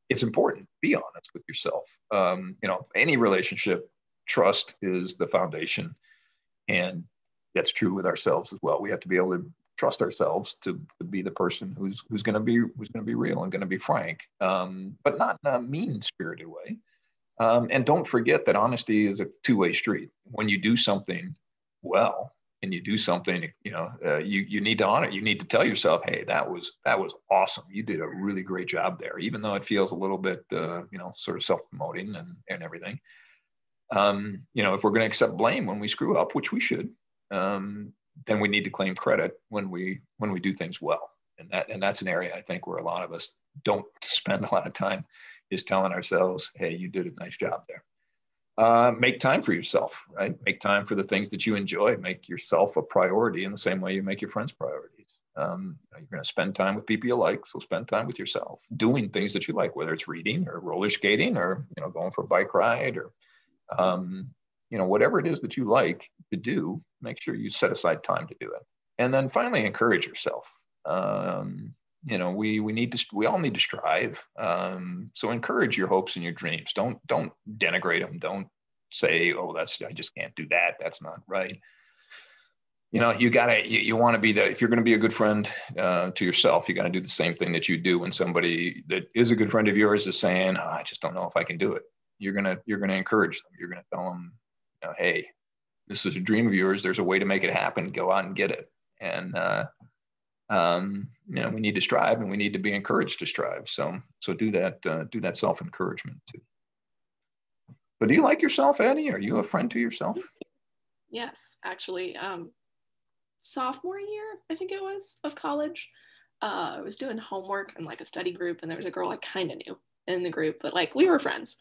it's important. Be honest with yourself. Any relationship, trust is the foundation, and that's true with ourselves as well. We have to be able to trust ourselves to be the person who's going to be real and going to be frank, but not in a mean-spirited way. And don't forget that honesty is a two-way street. When you do something well, and you do something, you need to honor it. You need to tell yourself, hey, that was awesome. You did a really great job there, even though it feels a little bit, sort of self-promoting and everything. If we're going to accept blame when we screw up, which we should, then we need to claim credit when we do things well. And that's an area I think where a lot of us don't spend a lot of time, is telling ourselves, hey, you did a nice job there. Make time for yourself, right? Make time for the things that you enjoy. Make yourself a priority in the same way you make your friends priorities. You're going to spend time with people you like, so spend time with yourself, doing things that you like, whether it's reading or roller skating or, going for a bike ride or, whatever it is that you like to do, make sure you set aside time to do it. And then finally, encourage yourself. We all need to strive. So encourage your hopes and your dreams. Don't denigrate them. Don't say, oh, I just can't do that. That's not right. You want to be if you're going to be a good friend to yourself, you got to do the same thing that you do when somebody that is a good friend of yours is saying, I just don't know if I can do it. You're going to encourage them. You're going to tell them, hey, this is a dream of yours. There's a way to make it happen. Go out and get it. And, we need to strive, and we need to be encouraged to strive. So do that self-encouragement too. But do you like yourself, Addie? Are you a friend to yourself? Yes, actually. Sophomore year, I think it was, of college, I was doing homework in like a study group, and there was a girl I kind of knew in the group, but like we were friends,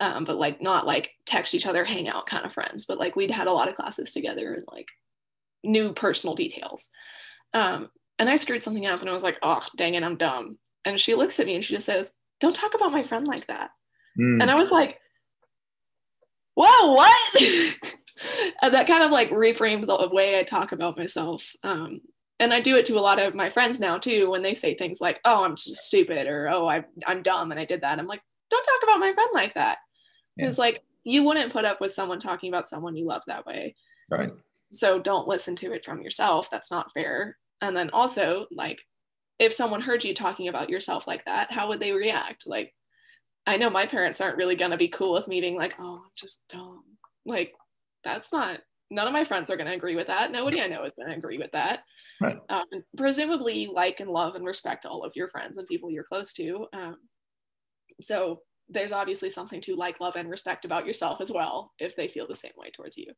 but like not like text each other, hang out kind of friends, but like we'd had a lot of classes together and like knew personal details. And I screwed something up, and I was like, oh, dang it, I'm dumb. And she looks at me and she just says, don't talk about my friend like that. And I was like, whoa, what? And that kind of like reframed the way I talk about myself. And I do it to a lot of my friends now too, when they say things like, oh, I'm just stupid, or oh, I'm dumb and I did that. I'm like, don't talk about my friend like that. It's like, you wouldn't put up with someone talking about someone you love that way. Right. So don't listen to it from yourself. That's not fair. And then also, like, if someone heard you talking about yourself like that, how would they react? Like, I know my parents aren't really going to be cool with me being like, oh, I'm just dumb. Like, that's not, none of my friends are going to agree with that. Nobody I know is going to agree with that. Right. Presumably, you like and love and respect all of your friends and people you're close to. So there's obviously something to like, love, and respect about yourself as well, if they feel the same way towards you.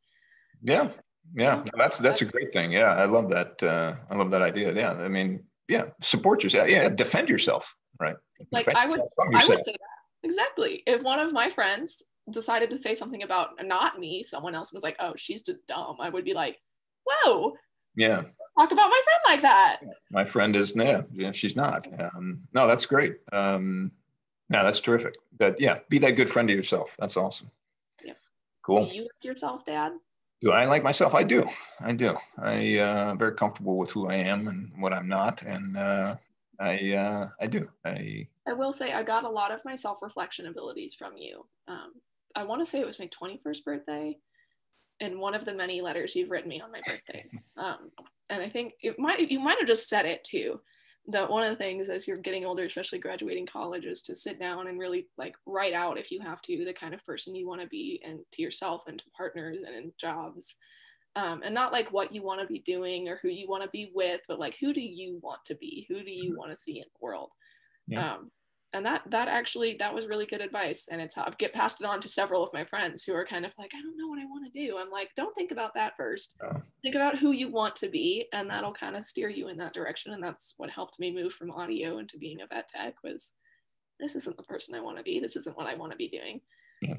Yeah. So, yeah. No, that's a great thing. Yeah. I love that. I love that idea. Yeah. I mean, yeah. Support yourself. Yeah. Defend yourself. Right. Like I would say that. Exactly. If one of my friends decided to say something about not me, someone else was like, oh, she's just dumb, I would be like, whoa. Yeah. Talk about my friend like that. My friend is, yeah, she's not. No, that's great. No, that's terrific. Be that good friend to yourself. That's awesome. Yeah. Cool. Do you like yourself, Dad? Do I like myself? I do. I'm very comfortable with who I am and what I'm not. And I do. I will say I got a lot of my self-reflection abilities from you. I want to say it was my 21st birthday, and one of the many letters you've written me on my birthday. And I think you might have just said it too. That one of the things as you're getting older, especially graduating college, is to sit down and really like write out, if you have to, the kind of person you want to be, and to yourself and to partners and in jobs. And not like what you want to be doing or who you want to be with, but like, who do you want to be? Who do you want to see in the world? Yeah. And that was really good advice. And I've passed it on to several of my friends who are kind of like, I don't know what I want to do. I'm like, don't think about that first. Oh. Think about who you want to be, and that'll kind of steer you in that direction. And that's what helped me move from audio into being a vet tech, was this isn't the person I want to be. This isn't what I want to be doing. Yeah.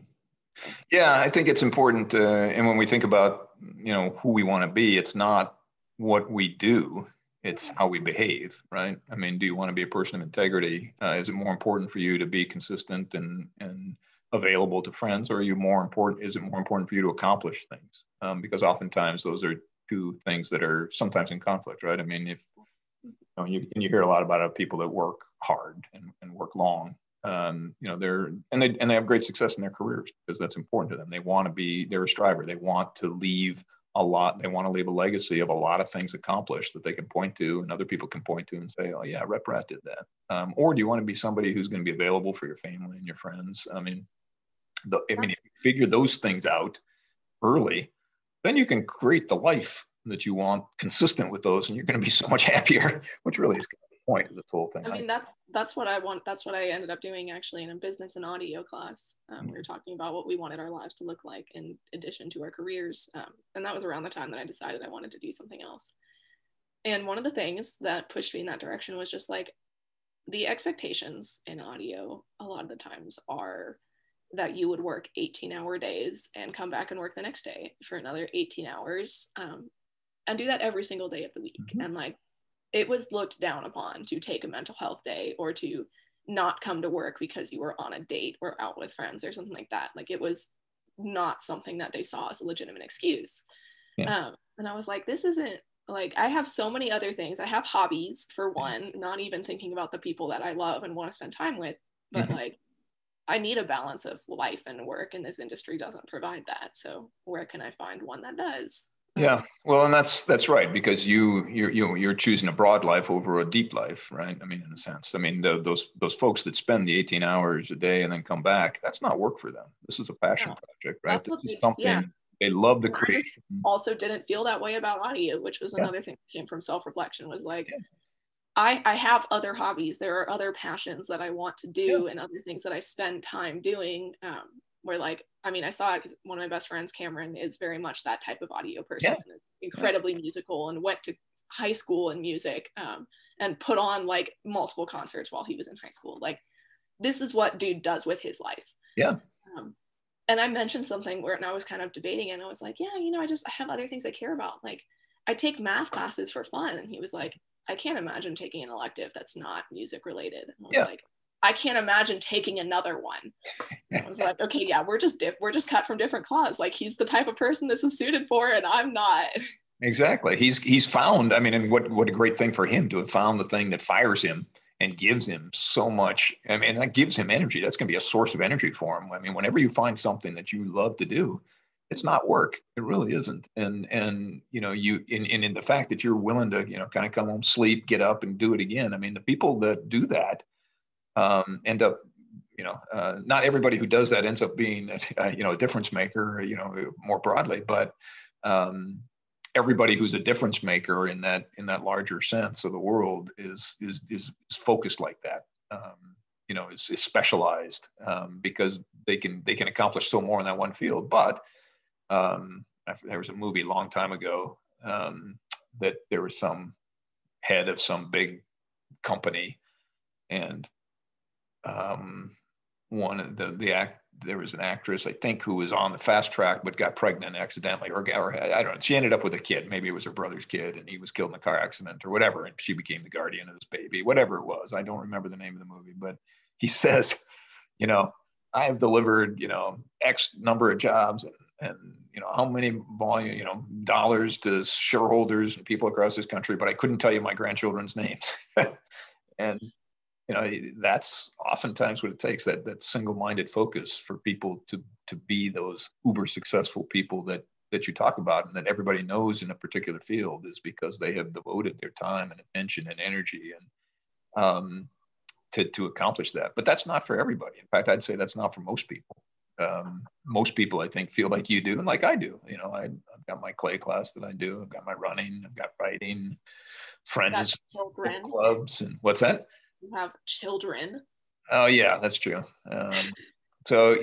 Yeah, I think it's important. And when we think about, who we want to be, it's not what we do, it's how we behave, right? I mean, do you want to be a person of integrity? Is it more important for you to be consistent and available to friends, or is it more important for you to accomplish things? Because oftentimes those are two things that are sometimes in conflict, right? I mean, if you hear a lot about people that work hard and work long. They have great success in their careers because that's important to them. They're a striver. They want to leave a lot. They want to leave a legacy of a lot of things accomplished that they can point to and other people can point to and say, oh yeah, Rep Rat did that. Or do you want to be somebody who's going to be available for your family and your friends? I mean, if you figure those things out early, then you can create the life that you want consistent with those, and you're going to be so much happier, which really is kind of the point of this whole thing. I mean, that's what I want. That's what I ended up doing actually in a business and audio class. We were talking about what we wanted our lives to look like in addition to our careers. And that was around the time that I decided I wanted to do something else. And one of the things that pushed me in that direction was just like the expectations in audio a lot of the times are that you would work 18-hour days and come back and work the next day for another 18 hours, and do that every single day of the week. Mm-hmm. And like, it was looked down upon to take a mental health day or to not come to work because you were on a date or out with friends or something like that. Like, it was not something that they saw as a legitimate excuse. Yeah. And I was like, this isn't, like, I have so many other things. I have hobbies, for one, not even thinking about the people that I love and want to spend time with, but Mm-hmm. like, I need a balance of life and work, and this industry doesn't provide that. So where can I find one that does? Yeah, well, and that's right, because you're choosing a broad life over a deep life, right? I mean, in a sense, I mean, those folks that spend the 18 hours a day and then come back, that's not work for them. This is a passion Yeah, project, right? that's This what is yeah. something they love the And I creation. also didn't feel that way about audio, which was Yeah, another thing that came from self-reflection, was like, yeah, I have other hobbies. There are other passions that I want to yeah, do and other things that I spend time doing. Where, like, I mean, I saw it because one of my best friends, Cameron, is very much that type of audio person, yeah, yeah, incredibly musical, and went to high school in music, and put on like multiple concerts while he was in high school. Like, this is what dude does with his life. yeah. Um, and I mentioned something where, and I was kind of debating, and I was like, yeah, I have other things I care about. Like, I take math classes for fun. And he was like, I can't imagine taking an elective that's not music related. And I was Yeah. like, I can't imagine taking another one. And I was like, okay, yeah, we're just cut from different cloths. Like, he's the type of person this is suited for, and I'm not. Exactly. He's found, I mean, and what a great thing for him to have found the thing that fires him and gives him so much. I mean, that gives him energy. That's going to be a source of energy for him. I mean, whenever you find something that you love to do, it's not work. It really isn't. And in the fact that you're willing to, kind of come home, sleep, get up and do it again. I mean, the people that do that end up, not everybody who does that ends up being, a difference maker, more broadly, but everybody who's a difference maker in that larger sense of the world is focused like that. Is specialized, because they can accomplish so more in that one field. But there was a movie a long time ago, that there was some head of some big company, and one of there was an actress, I think, who was on the fast track but got pregnant accidentally, or I don't know. She ended up with a kid. Maybe it was her brother's kid, and he was killed in a car accident or whatever, and she became the guardian of this baby, whatever it was. I don't remember the name of the movie, but he says, I have delivered, X number of jobs, and how many volume, dollars to shareholders and people across this country, but I couldn't tell you my grandchildren's names. And that's oftentimes what it takes, that single-minded focus for people to be those uber successful people that you talk about, and that everybody knows in a particular field, is because they have devoted their time and attention and energy and to accomplish that. But that's not for everybody. In fact, I'd say that's not for most people. Most people, I think, feel like you do, and like I do. I've got my clay class that I do. I've got my running. I've got writing, friends, Children. clubs, and what's that? You have children. Oh yeah, that's true. So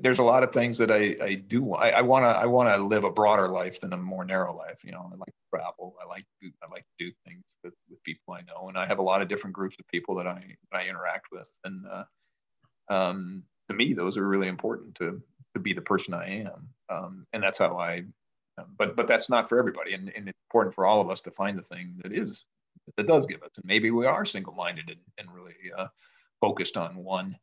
there's a lot of things that I do. I want to live a broader life than a more narrow life. I like to travel. I like to do things with people I know, and I have a lot of different groups of people that I interact with. And to me, those are really important to be the person I am. And that's how I. But that's not for everybody, and it's important for all of us to find the thing that does give us. And maybe we are single-minded and really focused on one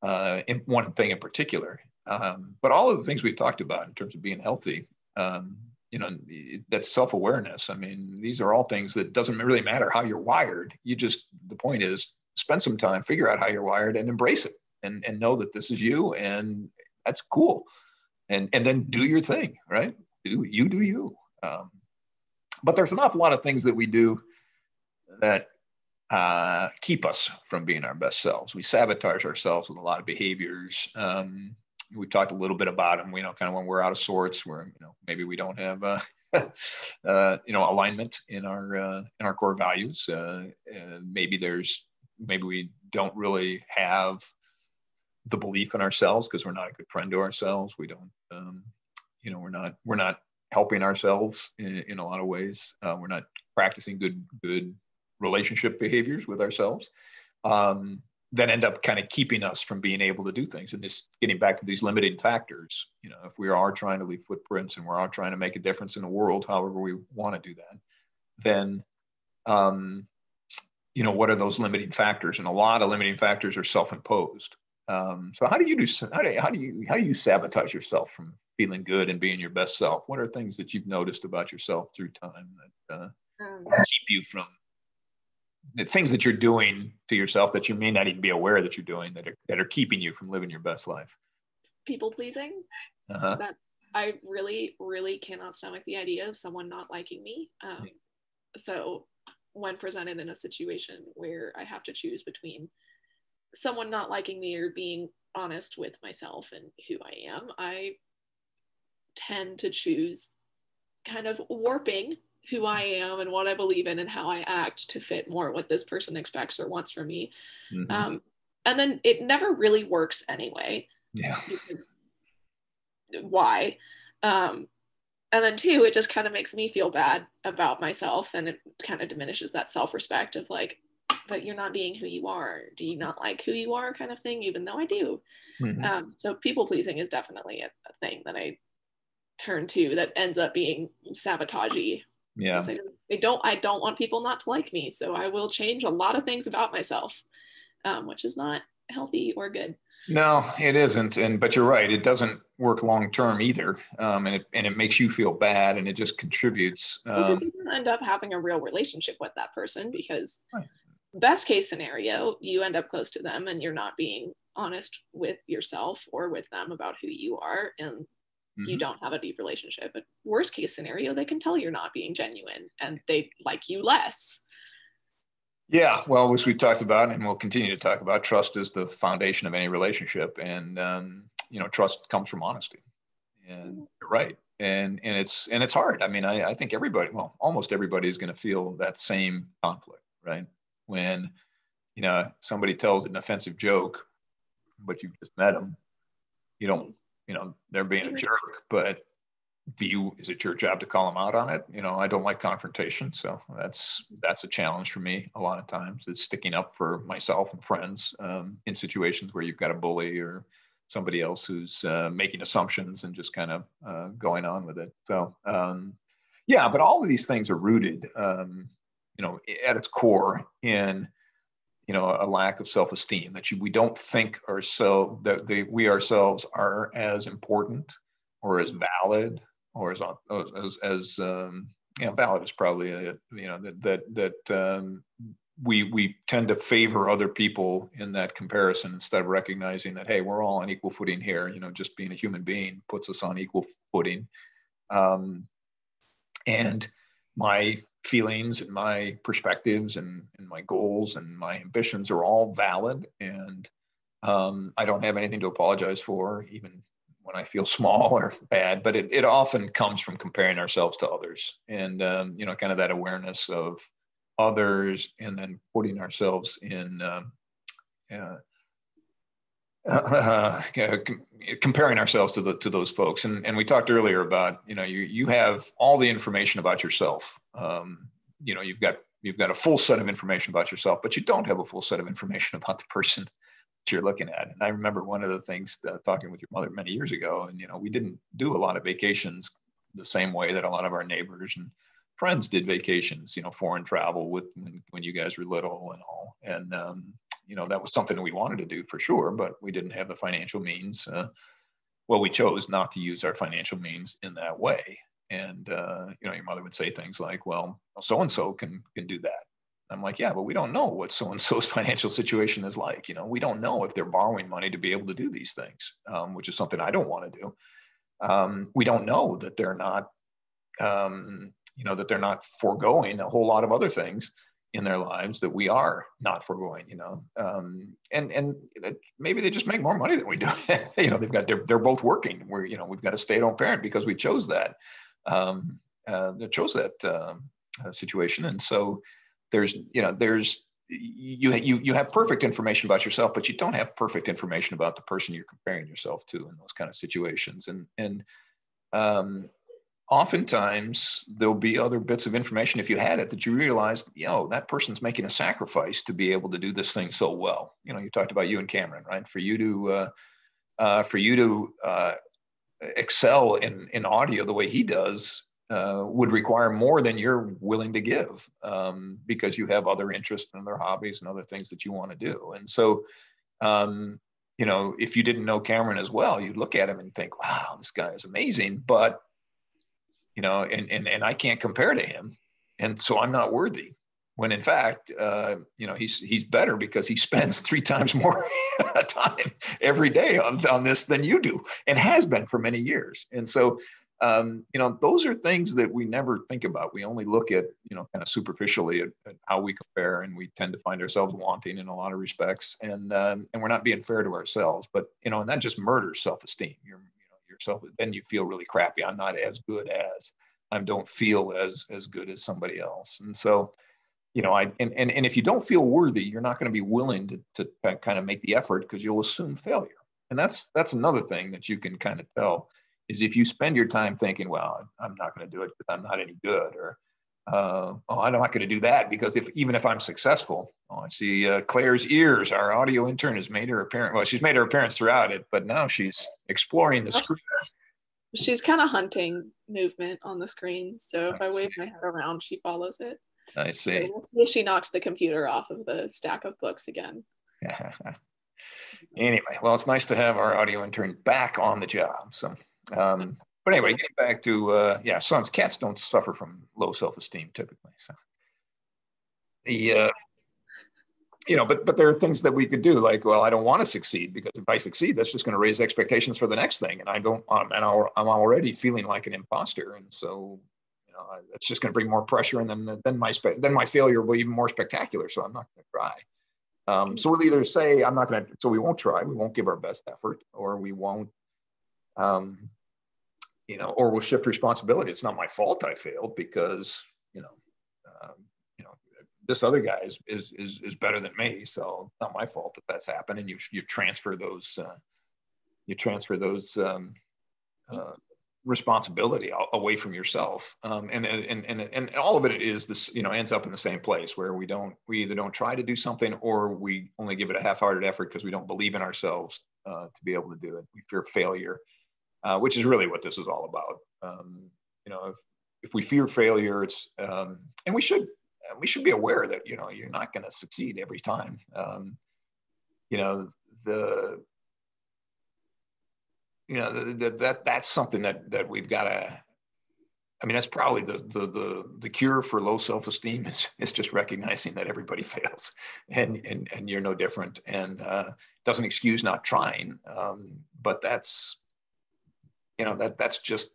thing in particular. But all of the things we've talked about in terms of being healthy, that's self-awareness. I mean, these are all things that doesn't really matter how you're wired. The point is, spend some time, figure out how you're wired, and embrace it, and know that this is you, and that's cool. And then do your thing, right? Do you. But there's an awful lot of things that we do that keep us from being our best selves. We sabotage ourselves with a lot of behaviors. We've talked a little bit about them. Kind of when we're out of sorts, where maybe we don't have alignment in our core values. Maybe we don't really have the belief in ourselves because we're not a good friend to ourselves. We don't, we're not helping ourselves in a lot of ways. We're not practicing good relationship behaviors with ourselves, that end up kind of keeping us from being able to do things. And just getting back to these limiting factors, if we are trying to leave footprints and we're all trying to make a difference in the world, however we want to do that, then, what are those limiting factors? And a lot of limiting factors are self-imposed. So how do you sabotage yourself from feeling good and being your best self? What are things that you've noticed about yourself through time that keep you from the things that you're doing to yourself that you may not even be aware that you're doing that are keeping you from living your best life? People pleasing. I really, really cannot stomach the idea of someone not liking me. So when presented in a situation where I have to choose between someone not liking me or being honest with myself and who I am, I tend to choose kind of warping who I am and what I believe in and how I act to fit more what this person expects or wants from me. And then it never really works anyway. Yeah. Why? And then two, it just kind of makes me feel bad about myself, and it kind of diminishes that self-respect of like, but you're not being who you are. Do you not like who you are, kind of thing, even though I do. So people pleasing is definitely a thing that I turn to that ends up being sabotagey. Yeah. I don't want people not to like me, so I will change a lot of things about myself, which is not healthy or good. No, it isn't. But you're right. It doesn't work long term either. And it makes you feel bad, and it just contributes. You end up having a real relationship with that person because best case scenario, you end up close to them and you're not being honest with yourself or with them about who you are, and you don't have a deep relationship. But worst case scenario, they can tell you're not being genuine and they like you less. Yeah, well, as we talked about, and we'll continue to talk about, trust is the foundation of any relationship, and trust comes from honesty. And you're right, and it's hard. I mean, I think everybody, well, almost everybody is going to feel that same conflict, right? When somebody tells an offensive joke, but you've just met them, you don't, they're being a jerk, but is it your job to call them out on it? I don't like confrontation. So that's a challenge for me a lot of times. It's sticking up for myself and friends in situations where you've got a bully or somebody else who's making assumptions and just kind of going on with it. So but all of these things are rooted, at its core in, a lack of self-esteem, that we don't think we ourselves are as important or as valid or as valid is probably we tend to favor other people in that comparison instead of recognizing that, hey, we're all on equal footing here. Just being a human being puts us on equal footing. And my feelings and my perspectives and my goals and my ambitions are all valid, and I don't have anything to apologize for, even when I feel small or bad. But it often comes from comparing ourselves to others, and kind of that awareness of others, and then putting ourselves in comparing ourselves to those folks. And we talked earlier about, you have all the information about yourself. You've got a full set of information about yourself, but you don't have a full set of information about the person that you're looking at. And I remember one of the things talking with your mother many years ago, and we didn't do a lot of vacations the same way that a lot of our neighbors and friends did vacations, foreign travel when you guys were little and all. And that was something that we wanted to do for sure, but we didn't have the financial means. We chose not to use our financial means in that way. And, your mother would say things like, well, so-and-so can do that. I'm like, yeah, but we don't know what so-and-so's financial situation is like. We don't know if they're borrowing money to be able to do these things, which is something I don't want to do. We don't know that they're not, that they're not foregoing a whole lot of other things in their lives that we are not foregoing, and maybe they just make more money than we do. They're both working. We've got a stay-at-home parent because we chose that, situation. And so you have perfect information about yourself, but you don't have perfect information about the person you're comparing yourself to in those kind of situations. And oftentimes there'll be other bits of information if you had it that you realized, that person's making a sacrifice to be able to do this thing so well. You talked about you and Cameron, right? For you to excel in audio the way he does would require more than you're willing to give, because you have other interests and other hobbies and other things that you want to do. And so, if you didn't know Cameron as well, you'd look at him and think, wow, this guy is amazing, but and I can't compare to him, and so I'm not worthy. When in fact, he's better because he spends 3 times more time every day on this than you do, and has been for many years. And so, those are things that we never think about. We only look at, kind of superficially at how we compare, and we tend to find ourselves wanting in a lot of respects, and we're not being fair to ourselves. But and that just murders self-esteem. Yourself, then you feel really crappy. I'm not as good as, I don't feel as good as somebody else. And so, and if you don't feel worthy, you're not going to be willing to kind of make the effort, because you'll assume failure. And that's another thing that you can kind of tell, is if you spend your time thinking, well, I'm not going to do it because I'm not any good, or I'm not going to do that because even if I'm successful. I see Claire's ears, our audio intern, has made her appearance. Well, she's made her appearance throughout it, but now she's exploring the screen. She's kind of hunting movement on the screen, so if I wave my head around, she follows it. I see. So we'll see if she knocks the computer off of the stack of books again. Anyway, well, it's nice to have our audio intern back on the job. So, but anyway, getting back to cats don't suffer from low self-esteem typically. So but there are things that we could do, like, well, I don't want to succeed, because if I succeed, that's just going to raise expectations for the next thing, and I'm already feeling like an imposter, and so it's just going to bring more pressure, and then my failure will be even more spectacular. So I'm not going to try. So we'll either say I'm not going to, so we won't try, we won't give our best effort, or we won't, or we'll shift responsibility. It's not my fault I failed, because this other guy is better than me, so it's not my fault that that's happened. And you transfer those responsibility away from yourself, and all of it is this, ends up in the same place, where we either don't try to do something, or we only give it a half-hearted effort because we don't believe in ourselves to be able to do it. We fear failure, which is really what this is all about. If we fear failure, it's and we should be aware that you're not going to succeed every time. That's something that we've got to. I mean, that's probably the cure for low self-esteem is just recognizing that everybody fails, and you're no different, and doesn't excuse not trying, but that's just.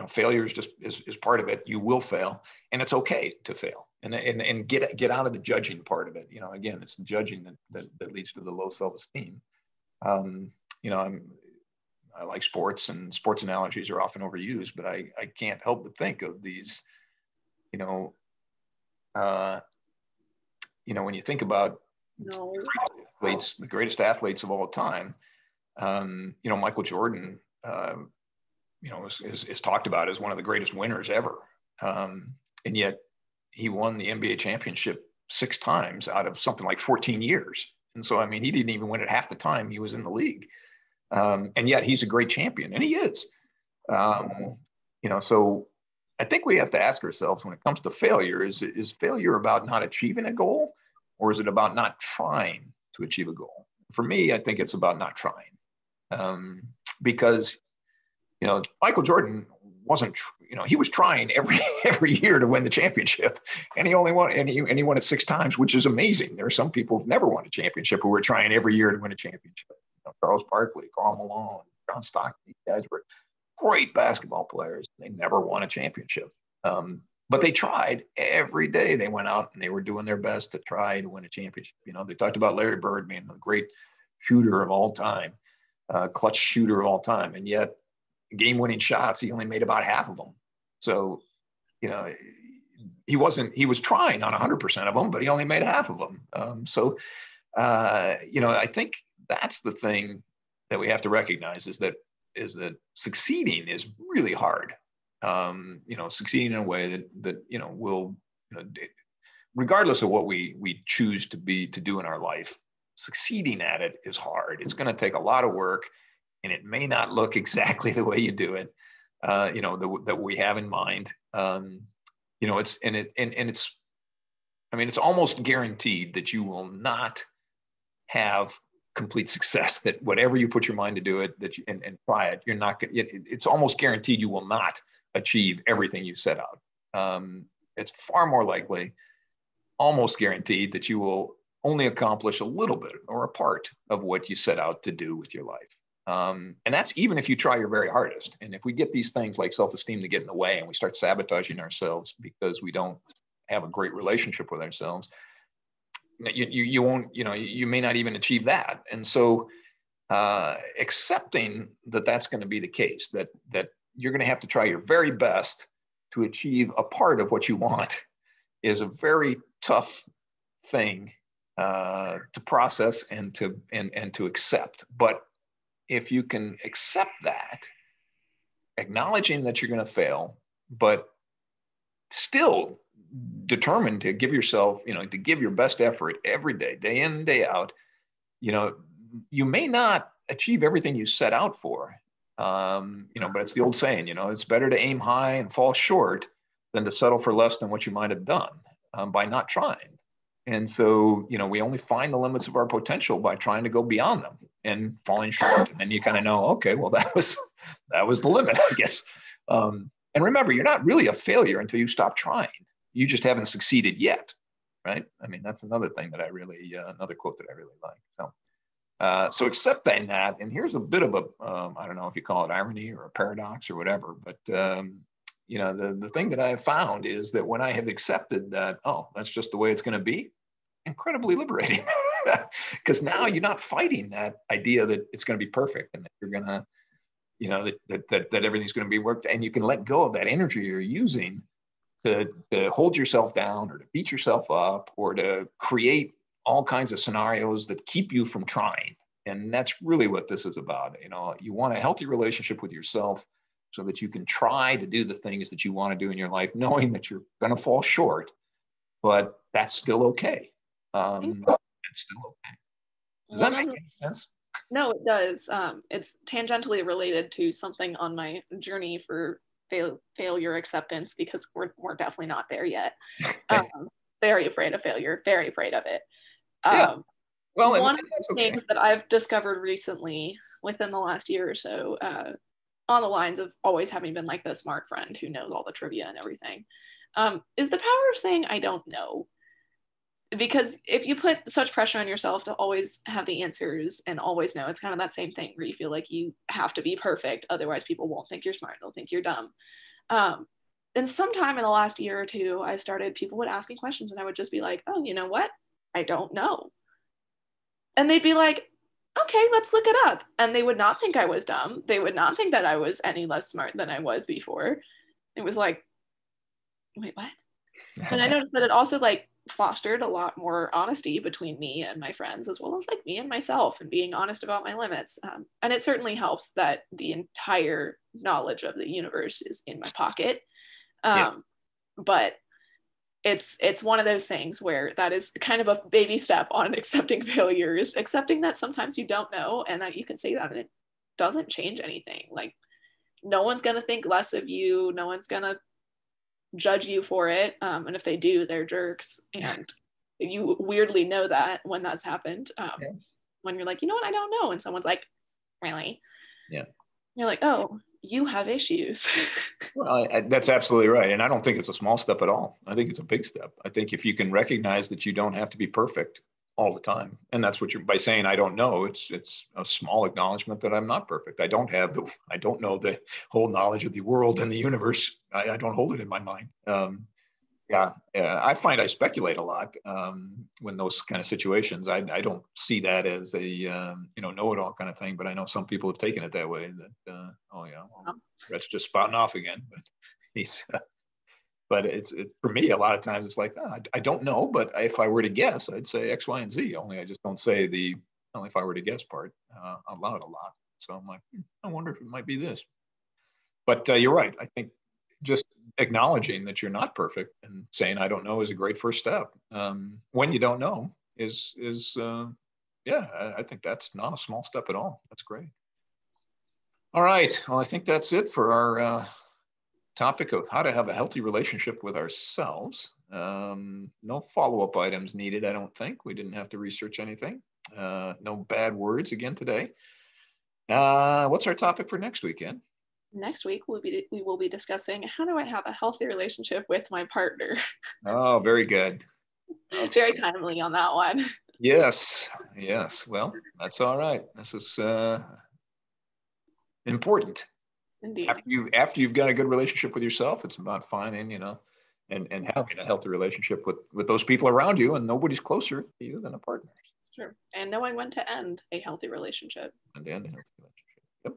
Failure is part of it. You will fail, and it's okay to fail, and get out of the judging part of it. Again, it's the judging that leads to the low self-esteem. I like sports, and sports analogies are often overused, but I can't help but think of these, when you think about the greatest athletes of all time, Michael Jordan, is talked about as one of the greatest winners ever. And yet he won the NBA championship 6 times out of something like 14 years. And so, he didn't even win it half the time he was in the league. And yet he's a great champion, and he is. So I think we have to ask ourselves, when it comes to failure, is failure about not achieving a goal, or is it about not trying to achieve a goal? For me, I think it's about not trying, because Michael Jordan wasn't, he was trying every year to win the championship, and he only won, and he won it 6 times, which is amazing. There are some people who've never won a championship who were trying every year to win a championship. Charles Barkley, Karl Malone, John Stockton, these guys were great basketball players. They never won a championship, but they tried every day. They went out and they were doing their best to try to win a championship. They talked about Larry Bird being the great shooter of all time, clutch shooter of all time, and yet game-winning shots, he only made about half of them. So, he was trying on 100% of them, but he only made half of them. I think that's the thing that we have to recognize, is that succeeding is really hard. succeeding in a way that will, regardless of what we choose to do in our life, succeeding at it is hard. It's going to take a lot of work, and it may not look exactly the way you do it, that we have in mind. It's almost guaranteed that you will not have complete success, that whatever you put your mind to do it, and try it, you're not going. It's almost guaranteed you will not achieve everything you set out. It's far more likely, almost guaranteed, that you will only accomplish a little bit or a part of what you set out to do with your life. And that's even if you try your very hardest. And if we get these things like self-esteem to get in the way, and we start sabotaging ourselves because we don't have a great relationship with ourselves, you won't, you may not even achieve that. And so accepting that that's going to be the case, that you're going to have to try your very best to achieve a part of what you want, is a very tough thing to process and to accept. But if you can accept that, acknowledging that you're going to fail, but still determined to give yourself, to give your best effort every day, day in and day out, you may not achieve everything you set out for. But it's the old saying, it's better to aim high and fall short than to settle for less than what you might have done by not trying. And so, we only find the limits of our potential by trying to go beyond them and falling short. And then you kind of know, okay, well, that was the limit, I guess. And remember, you're not really a failure until you stop trying. You just haven't succeeded yet, right? I mean, that's another thing that another quote that I really like. So accepting that, and here's a bit of a, I don't know if you call it irony or a paradox or whatever, but the thing that I have found is that when I have accepted that, oh, that's just the way it's going to be, incredibly liberating, because now you're not fighting that idea that it's going to be perfect and that you're going to, that everything's going to be worked, and you can let go of that energy you're using to hold yourself down or to beat yourself up or to create all kinds of scenarios that keep you from trying. And that's really what this is about. You want a healthy relationship with yourself so that you can try to do the things that you want to do in your life, knowing that you're going to fall short, but that's still okay. It's still okay. Does that make any sense? No, it does. It's tangentially related to something on my journey for failure acceptance, because we're definitely not there yet. Very afraid of failure, very afraid of it. Yeah. Well, one of the things that I've discovered recently within the last year or so, on the lines of always having been like the smart friend who knows all the trivia and everything, is the power of saying I don't know. Because if you put such pressure on yourself to always have the answers and always know, it's kind of that same thing where you feel like you have to be perfect, otherwise people won't think you're smart, they'll think you're dumb. And sometime in the last year or two, people would ask me questions and I would just be like, oh, you know what? I don't know. And they'd be like, okay, let's look it up. And they would not think I was dumb. They would not think that I was any less smart than I was before. It was like, wait, what? And I noticed that it also fostered a lot more honesty between me and my friends, as well as me and myself, and being honest about my limits. And it certainly helps that the entire knowledge of the universe is in my pocket. But it's one of those things where that is kind of a baby step on accepting failures, accepting that sometimes you don't know, and that you can say that and it doesn't change anything. No one's going to think less of you. No one's going to judge you for it. And if they do, they're jerks. And you weirdly know that when that's happened. When you're like, you know what, I don't know. And someone's like, really? Yeah. You're like, oh, you have issues. Well, that's absolutely right. And I don't think it's a small step at all. I think it's a big step. I think if you can recognize that you don't have to be perfect all the time, and that's what by saying I don't know, it's a small acknowledgement that I'm not perfect. I don't know the whole knowledge of the world and the universe. I don't hold it in my mind. I find I speculate a lot when those kind of situations. I don't see that as a know-it-all kind of thing, but I know some people have taken it that way. That Brett's just spouting off again. But it's for me a lot of times it's like, I don't know, but if I were to guess, I'd say X, Y, and Z. Only I just don't say only if I were to guess part out loud a lot. So I'm like, I wonder if it might be this. But you're right. I think just acknowledging that you're not perfect and saying I don't know is a great first step. When you don't know yeah, I think that's not a small step at all. That's great. All right. Well, I think that's it for our topic of how to have a healthy relationship with ourselves. No follow-up items needed, I don't think. We didn't have to research anything. No bad words again today. What's our topic for next weekend? Next week, we will be discussing how do I have a healthy relationship with my partner. Oh, very good. Very kindly on that one. Yes. Well, that's all right. This is important. Indeed. After you've got a good relationship with yourself, it's about finding, and having a healthy relationship with those people around you, and nobody's closer to you than a partner. It's true. And knowing when to end a healthy relationship. And end a healthy relationship. Yep.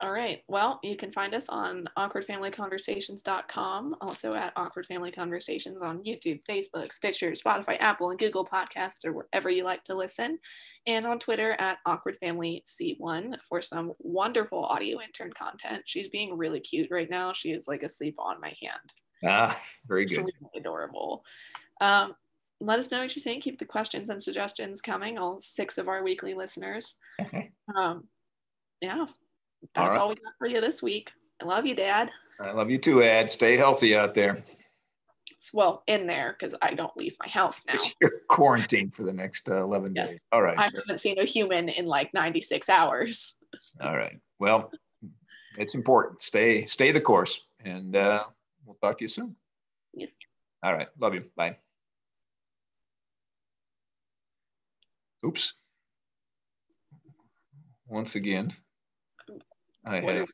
All right. Well, you can find us on awkwardfamilyconversations.com, also at Awkward Family Conversations on YouTube, Facebook, Stitcher, Spotify, Apple, and Google Podcasts, or wherever you like to listen, and on Twitter at Awkward Family C1 for some wonderful audio intern content. She's being really cute right now. She is like asleep on my hand. Very good. Extremely adorable. Let us know what you think. Keep the questions and suggestions coming, all 6 of our weekly listeners. Yeah. That's all we got for you this week. I love you, Dad. I love you too, Ad. Stay healthy out there. It's in there because I don't leave my house now. You're quarantined for the next 11 days. All right. I haven't seen a human in like 96 hours. All right. Well, it's important. Stay the course, and we'll talk to you soon. Yes. All right. Love you. Bye. Oops. Once again, I have